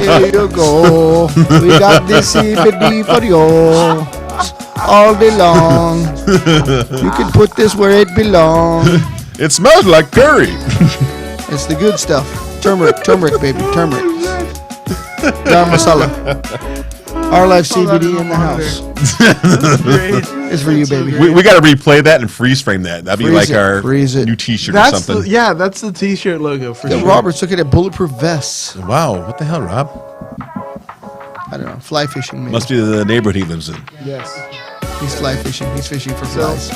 Here you go. We got this CBD for you all day long. You can put this where it belongs. It smells like curry. It's the good stuff. Turmeric, baby, turmeric. Garam masala. Our Life CBD in the house. It's for you, baby. We got to replay that and freeze frame that. That'd be Freeze like it, our freeze it. new T-shirt or That's something. that's the T-shirt logo for Yeah, sure. Robert's looking at bulletproof vests. Wow, what the hell, Rob? I don't know. Fly fishing, maybe. Must be the neighborhood he lives in. Yes. He's fly fishing. He's fishing for flies.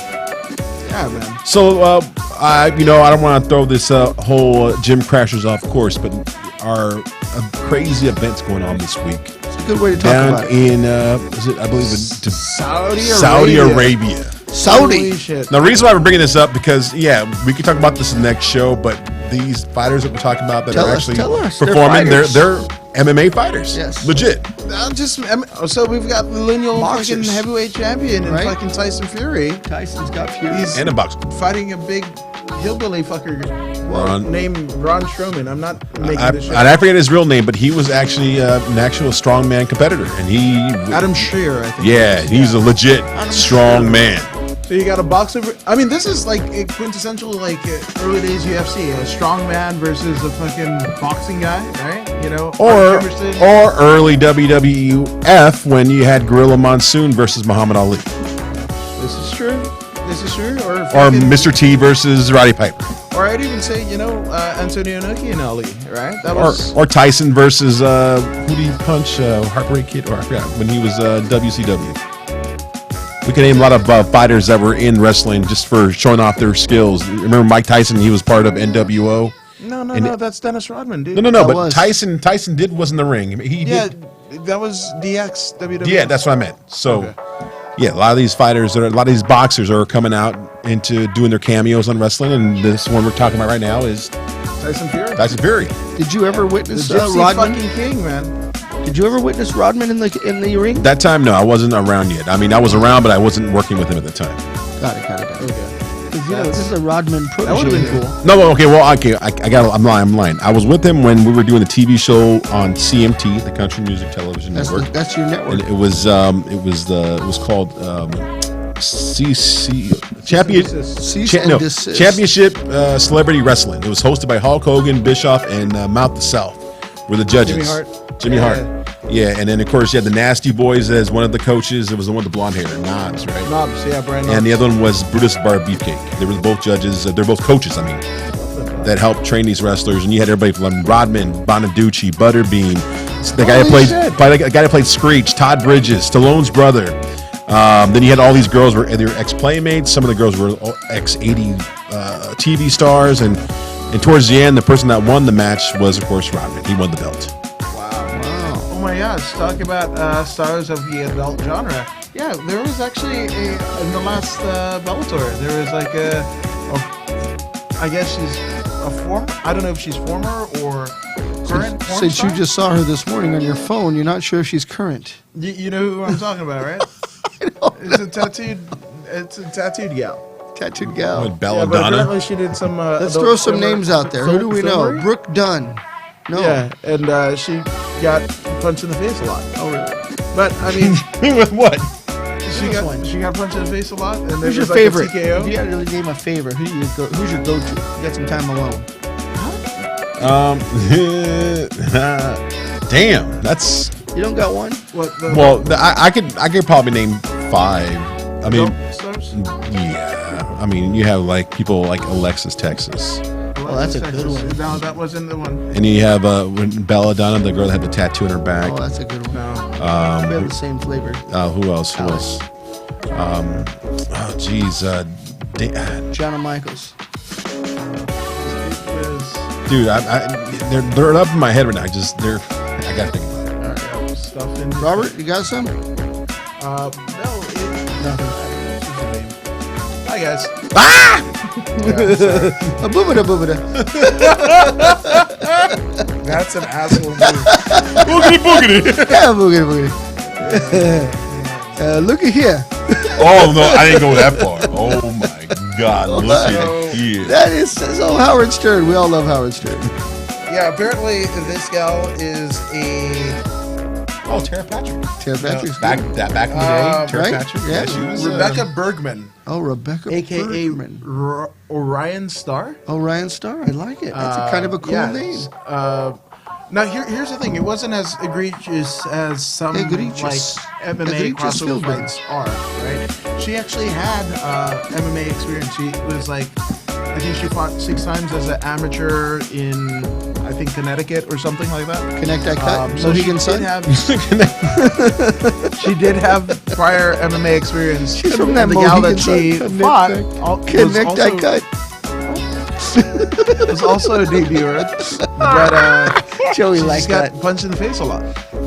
Yeah, man. So, I don't want to throw this whole Gym Crashers off course, but our crazy events going on this week It's a good way to talk down about it. in I believe in Saudi Arabia. Saudi. Holy shit. Now, the reason why we're bringing this up because we could talk about this in the next show, but these fighters that we're talking about that Tell are us, actually tell us. They're performing, they're fighters. MMA fighters. Yes. Legit. So we've got the lineal fucking Boxers. heavyweight champion and Right? fucking Tyson Fury. Tyson's got Fury. He's And a boxer. fighting a big hillbilly fucker Ron. named Braun Strowman. I'm not making this shit. I forget his real name, but he was actually an actual strongman competitor, and he Adam Shearer, I think. Yeah, he's a legit strong man. So you got a boxer. I mean, this is like a quintessential like early days UFC. A strong man versus a fucking boxing guy, right? You know, Or Arn Anderson. early WWF when you had Gorilla Monsoon versus Muhammad Ali, This is true. This is true. Or or fucking- Mr. T versus Roddy Piper, Or I'd even say, Antonio Inoki and Ali, right? That was or Tyson versus who did he punch? Heartbreak Kid, or I forgot when he was WCW. We can name a lot of fighters that were in wrestling just for showing off their skills. Remember Mike Tyson? He was part of NWO. no. That's Dennis Rodman, dude. No. That But was- Tyson was in the ring. He Yeah, did. that was DX WWE. Yeah, that's what I meant. So, Okay. yeah, a lot of these fighters, a lot of these boxers are coming out into doing their cameos on wrestling, and this one we're talking about right now is Tyson Fury. Tyson Fury. Did you ever The witness Gypsy Rodman? fucking king, man. Did you ever witness Rodman in the ring? That time, no, I wasn't around yet. I mean, I was around, but I wasn't working with him at the time. Got it. Okay. Because this is a Rodman protege. That would have been here. cool. No, okay, well, okay, I'm lying. I was with him when we were doing the TV show on CMT, the Country Music Television Network. That's your network. And it was called CC Cease and desist. Championship Celebrity Wrestling. It was hosted by Hulk Hogan, Bischoff, and Mouth the South were the judges. Jimmy Hart. Jimmy Yeah. Hart. Yeah, and then of course you had the Nasty Boys as one of the coaches. It was the one with the blonde hair, Knobs, right? Knobs, yeah, Brian Knobs. And the other one was Brutus Bar Beefcake. They were both judges. They're both coaches. I mean, that helped train these wrestlers. And you had everybody from Rodman, Bonaducci, Butterbean, the guy that played Screech, Todd Bridges, Stallone's brother. Then you had all these girls were either ex-playmates. Some of the girls were ex-80 TV stars. And towards the end, the person that won the match was, of course, Rodman. He won the belt. Oh my gosh, talk about stars of the adult genre. Yeah, there was actually in the last Bellator, there was like I guess she's a former, I don't know if she's former or current porn Since star? you just saw her this morning on your phone, you're not sure if she's current. You know who I'm talking about, right? It's a tattooed gal. Tattooed gal. What, Yeah, but Belladonna? apparently she did some Let's adult throw some filmer- names out there. Who do we know? filmery? Brooke Dunn. No. Yeah, and she got punched in the face a lot. Oh, really? But I mean, With what? she got punched in the face a lot. And Who's your favorite? If you had to name a favorite, who's your go-to? You got some time alone. Damn, that's You don't got one? What? The, well. I could probably name 5. I mean, Stars? yeah. I mean, you have like people like Alexis Texas, Oh, that's a good one. No, that wasn't the one. and you have Belladonna, the girl that had the tattoo on her back. Oh, that's a good one. No. We have the same flavor. Who else? Who Alice. else? Oh, geez. Jana Michaels. Dude, they're up in my head right now. I gotta think about it. Stuff in Robert, you got some? no, Nothing. Hi guys. A boobada boobada. That's an asshole move. Boogity boogity. Yeah, boogada boogada. Look at here. Oh no, I didn't go that far. Oh my God, look at here. That is so Howard Stern. We all love Howard Stern. Yeah, apparently this gal is a Oh, Tara Patrick. Tara Patrick's Back good. in the day, Tara right? Patrick. Yeah. She was Rebecca Bergman, Oh, Rebecca aka Bergman. Orion Star. Oh, Ryan Starr. I like it. That's a kind of a cool yeah, name. Now here's the thing. It wasn't as egregious as some Egregious. like MMA Egregious crossover Philbin. fights are, right? She actually had MMA experience. She was like, I think she fought 6 times as an amateur in, I think, Connecticut or something like that. Connect that cut. So she Mohegan did Sun. have she did have prior MMA experience. She's from And that the gal that Mohegan she Sun. fought Connect that cut. was also a debuter, but Joey she like just got that. punched in the face a lot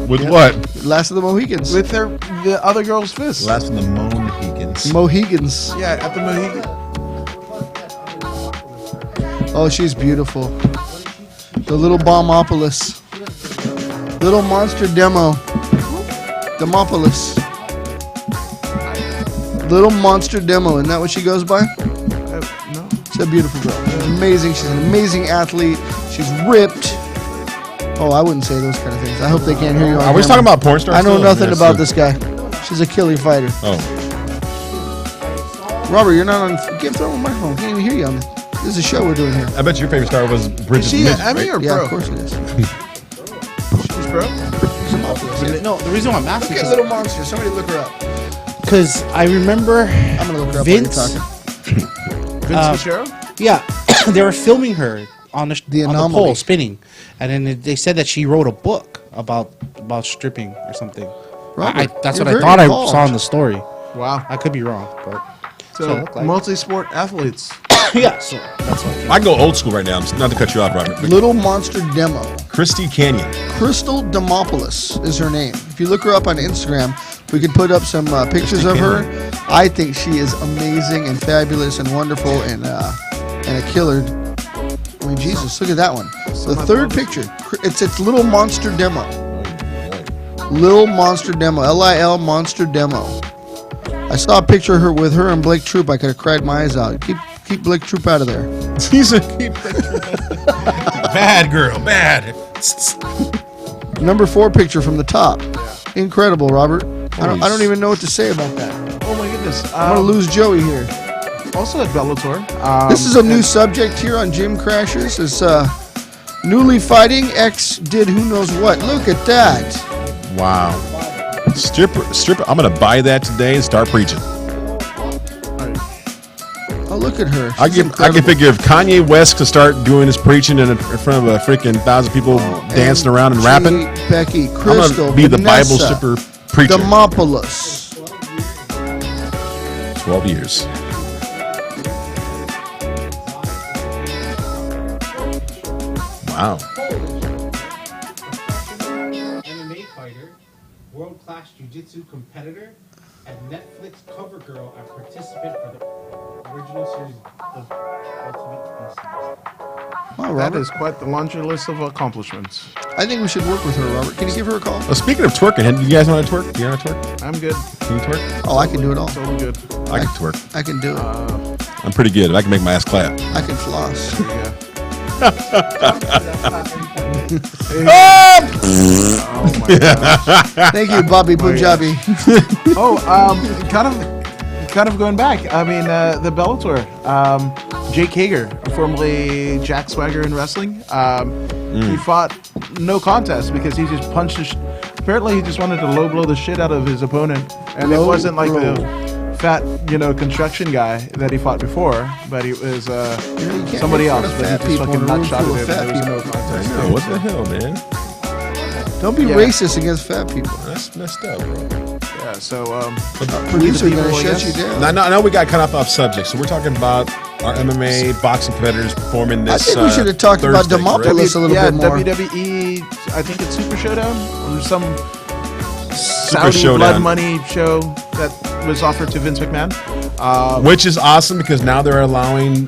With what? Last of the Mohegans. with the other girl's fist. Last of the Mohegans. Mohegans. Yeah, at the Mohegan. Oh, she's beautiful. The little Bombopolis. Little monster demo. Demopolis. Little monster demo. Isn't that what she goes by? No. She's a beautiful girl. She's amazing. She's an amazing athlete. She's ripped. Oh, I wouldn't say those kind of things. I hope they can't hear you. On Are we camera. talking about porn stars? I know still? nothing Yeah, about so- this guy. She's a killer fighter. Oh, Robert, you're not on. Give throw a microphone. Can't even hear you on this. This is a show we're doing here. I bet your favorite star was Is Bridget she Midget, an Emmy right? or Yeah, pro? of course it is. She's pro. No, the reason why I'm asking Look at Little Monster. Somebody look her up. because I remember I'm gonna look her up Vince. while you're talking. Vince Pichero? Yeah, they were filming her on The the Anomaly. pole spinning, and then they said that she wrote a book about stripping or something. Robert, That's you're what I very thought involved. I saw in the story. Wow. I could be wrong, but So, look like- multi-sport athletes. yeah. So that's what. I can go old school right now. Not to cut you off, Robert. But Little Monster Demo. Christy Canyon. Crystal Demopoulos is her name. If you look her up on Instagram, we can put up some pictures of her. I think she is amazing and fabulous and wonderful and a killer. I mean, Jesus, look at that one. The third picture, it's Little Monster Demo. Lil Monster Demo, LIL Monster Demo. I saw a picture of her with her and Blake Troop. I could have cried my eyes out. Keep Blake Troop out of there. He's a bad girl. Bad. Number 4 picture from the top. Incredible, Robert. I don't even know what to say about that. Oh my goodness. I'm gonna lose Joey here. Also at Bellator. This is a new subject here on Gym Crashers. It's newly fighting X did who knows what. Look at that. Wow. Stripper. I'm gonna buy that today and start preaching. Oh, look at her. I She's can incredible. figure if Kanye West could start doing his preaching in front of a freaking 1,000 people dancing around and rapping, Becky, I'm Crystal, gonna be the Bible Vanessa, stripper preacher. Demopoulos. 12 years. Wow. MMA fighter, world-class jiu-jitsu competitor, and Netflix cover girl and participant for the original series of Ultimate Beast. Wow, That Robert. is quite the laundry list of accomplishments. I think we should work with her, Robert. Can you give her a call? Well, speaking of twerking, you guys know how to twerk? Do you know how to twerk? I'm good. Can you twerk? Oh, I can do it all. Totally good. I can twerk. I can do it. I'm pretty good. I can make my ass clap. I can floss. Yeah. Thank you, Bobby Punjabi. Kind of going back. I mean, the Bellator. Jake Hager, formerly Jack Swagger in wrestling. He fought no contest because he just punched. Apparently, he just wanted to low blow the shit out of his opponent, and it Low wasn't like blow. the fat, construction guy that he fought before, but he was can't somebody make fun else. of But fat he just people in fucking a room nutshotted full of him. fat And there was people. no I contest. know. What the hell, man? Don't be Yeah. racist against fat people. That's messed up, bro. Yeah. So Producer people, gonna I shut guess. you down. I know we got kind of off subject, so we're talking about our MMA boxing competitors performing this. I think we should have talked about Thursday, correct? Demopoulos a little bit more. WWE, I think it's Super Showdown or some Saudi Showdown. blood money show that was offered to Vince McMahon. Which is awesome because now they're allowing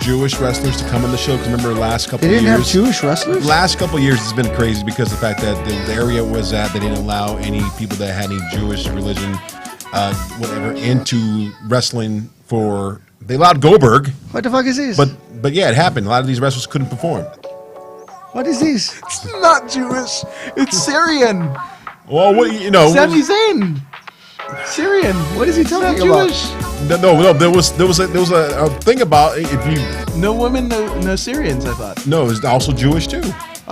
Jewish wrestlers to come on the show. Because remember, last couple They of didn't have years, Jewish wrestlers? last couple of years has been crazy because of the fact that the area was at, they didn't allow any people that had any Jewish religion, whatever, into wrestling. They allowed Goldberg, What the fuck is this? but yeah, it happened. A lot of these wrestlers couldn't perform. What is this? It's not Jewish. It's Syrian. Well, Sami Zayn. Syrian. What is he It's not talking about? Jewish. no. There was a thing about if you No women, no Syrians, I thought. no, it's also Jewish too.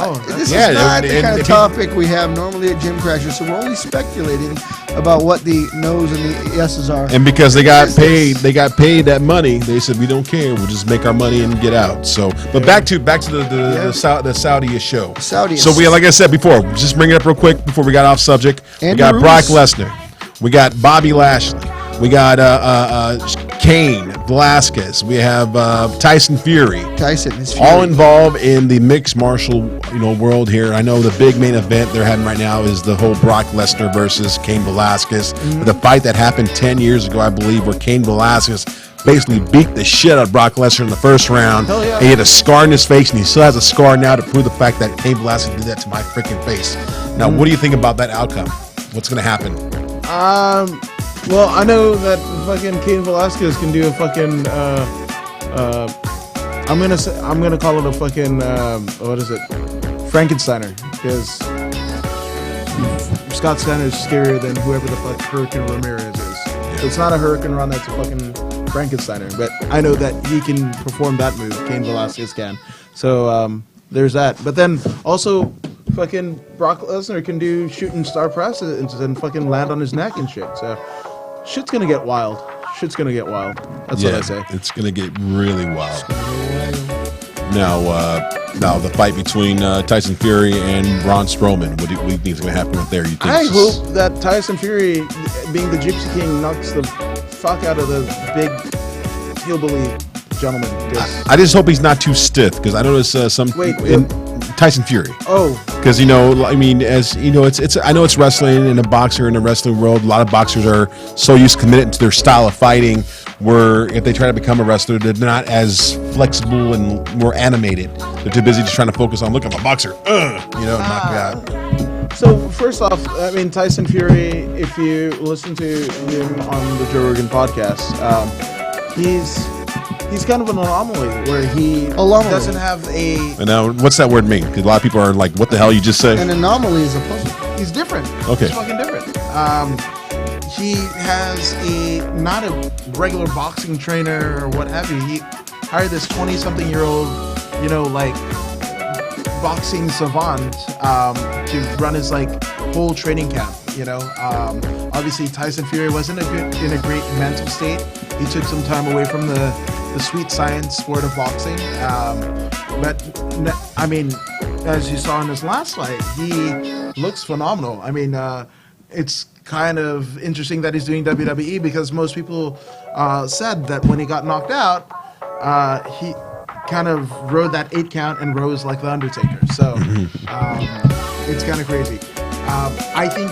Oh, This Yeah, is not the and kind of if you- topic we have normally at Gym Crashers, so we're only speculating about what the no's and the yeses are. And because they got What is paid, this? they got paid that money. They said we don't care. We'll just make our money and get out. So, but back to the Saudi show. Saudis. So we, like I said before, just bring it up real quick before we got off subject. We Andy got Ruiz. Brock Lesnar. We got Bobby Lashley. We got Kane Velasquez. We have Tyson Fury. Tyson is All Fury. involved in the mixed martial, world here. I know the big main event they're having right now is the whole Brock Lesnar versus Cain Velasquez. The fight that happened 10 years ago, I believe, where Cain Velasquez basically beat the shit out of Brock Lesnar in the first round. Hell yeah. And he had a scar in his face, and he still has a scar now to prove the fact that Cain Velasquez did that to my freaking face. Now, what do you think about that outcome? What's going to happen? Well, I know that fucking Cain Velasquez can do a fucking. I'm gonna call it a fucking. What is it? Frankensteiner, because Scott Steiner is scarier than whoever the fuck Hurricane Ramirez is. It's not a Hurricane Run, that's a fucking Frankensteiner. But I know that he can perform that move. Cain Velasquez can. So there's that. But then also. Fucking Brock Lesnar can do shooting star presses and fucking land on his neck and shit. So shit's gonna get wild. Shit's gonna get wild. That's what I say. It's going to get really wild. Now the fight between Tyson Fury and Braun Strowman. What do you think is going to happen with there? You think I it's just- hope that Tyson Fury, being the Gypsy King, knocks the fuck out of the big hillbilly gentleman. 'cause- I just hope he's not too stiff because I noticed some Wait, Tyson Fury. oh, Because I mean, as you know, it's I know it's wrestling and a boxer in the wrestling world. A lot of boxers are so used committed to their style of fighting, where if they try to become a wrestler, they're not as flexible and more animated. They're too busy just trying to focus on look, I'm a boxer, knock me out. so first off, I mean Tyson Fury. If you listen to him on the Joe Rogan podcast, he's kind of an anomaly where he Anomaly. doesn't have a. And now, what's that word mean? Because a lot of people are like, "What the hell you just say?" An anomaly is a puzzle. He's different. Okay. He's fucking different. He has not a regular boxing trainer or what have you. He hired this 20-something-year-old, boxing savant to run his whole training camp. Obviously Tyson Fury wasn't in a great mental state. He took some time away from the sweet science sport of boxing. I mean, as you saw in his last fight, he looks phenomenal. I mean, it's kind of interesting that he's doing WWE because most people said that when he got knocked out, he kind of rode that 8 count and rose like the Undertaker. So it's kind of crazy. I think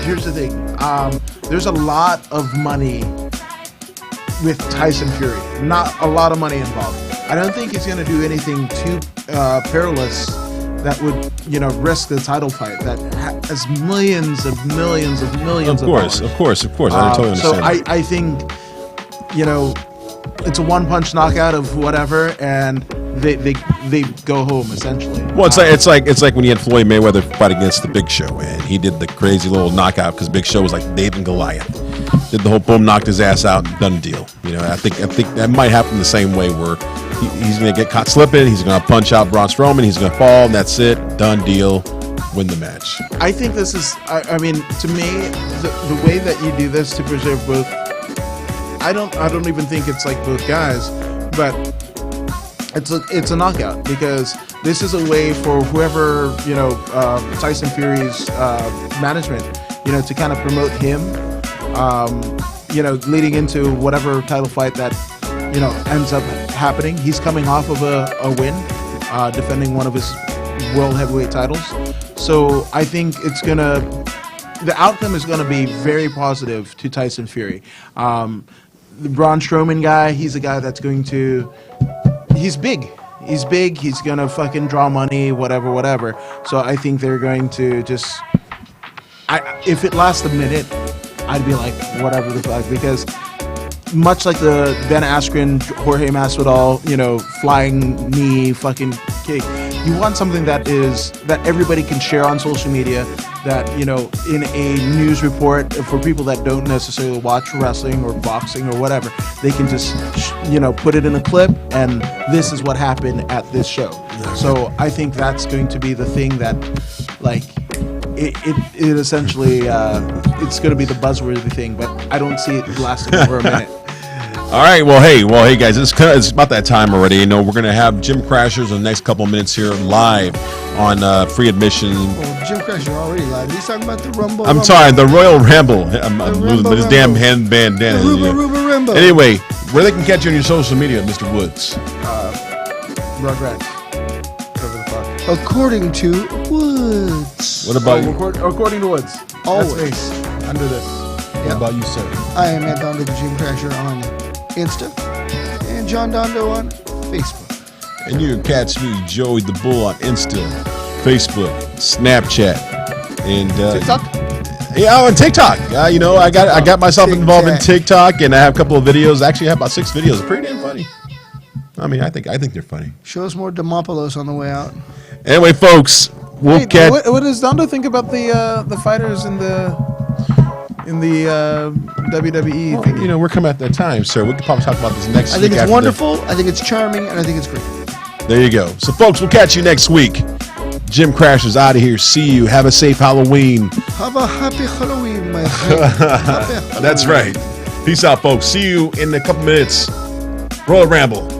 here's the thing. There's a lot of money with Tyson Fury. Not a lot of money involved. I don't think he's going to do anything too perilous that would, risk the title fight that has millions of dollars. Of course. I totally understand. So that. I think, it's a one-punch knockout of whatever, and they go home essentially. Well, it's like when you had Floyd Mayweather fight against the Big Show, and he did the crazy little knockout because Big Show was like David and Goliath. Did the whole boom, knocked his ass out, done deal. I think that might happen the same way where he's going to get caught slipping. He's going to punch out Braun Strowman. He's going to fall, and that's it. Done deal. win the match. I think this is. I mean, to me, the way that you do this to preserve both. I don't even think it's like both guys, but it's a knockout because this is a way for whoever Tyson Fury's management, to kind of promote him, leading into whatever title fight that ends up happening. He's coming off of a win, defending one of his world heavyweight titles. So I think the outcome is gonna be very positive to Tyson Fury. The Braun Strowman guy, he's a guy that's going to. He's big. He's big. He's gonna fucking draw money, whatever. So I think they're going to just. If it lasts a minute, I'd be like, whatever the fuck, because much like the Ben Askren, Jorge Masvidal, flying knee fucking kick, you want something that everybody can share on social media, that, in a news report for people that don't necessarily watch wrestling or boxing or whatever, they can just, put it in a clip, and this is what happened at this show. So I think that's going to be the thing that, like, it essentially, it's going to be the buzzworthy thing, but I don't see it lasting over a minute. All right, well, hey, guys, it's about that time already. We're going to have Gym Crashers in the next couple of minutes here live on free admission. Well, Gym Crasher already live. He's talking about the Rumble. I'm sorry, the Royal Ramble. I'm losing this damn bandana. Rumble Ramble. Anyway, where they can catch you on your social media, Mr. Woods? Rugrats. Whatever the fuck. According to Woods. What about you? According to Woods. Always. That's me. Under this. What about you, sir? I am at Dondo the Gym Crasher on Insta and John Dondo on Facebook. And you can catch me, Joey the Bull, on Insta, Facebook, Snapchat, and TikTok? Yeah, on TikTok. I got myself involved in TikTok, and I have a couple of videos. Actually, I have about 6 videos. They're pretty damn funny. I mean, I think they're funny. Show us more Demopoulos on the way out. Anyway, folks, we'll catch. What does Dondo think about the fighters in the WWE thing? We're coming at that time, sir. We could probably talk about this next week. I think it's after wonderful. I think it's charming, and I think it's great. There you go. So, folks, we'll catch you next week. Gym Crashers out of here. See you. Have a safe Halloween. Have a happy Halloween, my friend. Happy Halloween. That's right. Peace out, folks. See you in a couple minutes. Royal Ramble.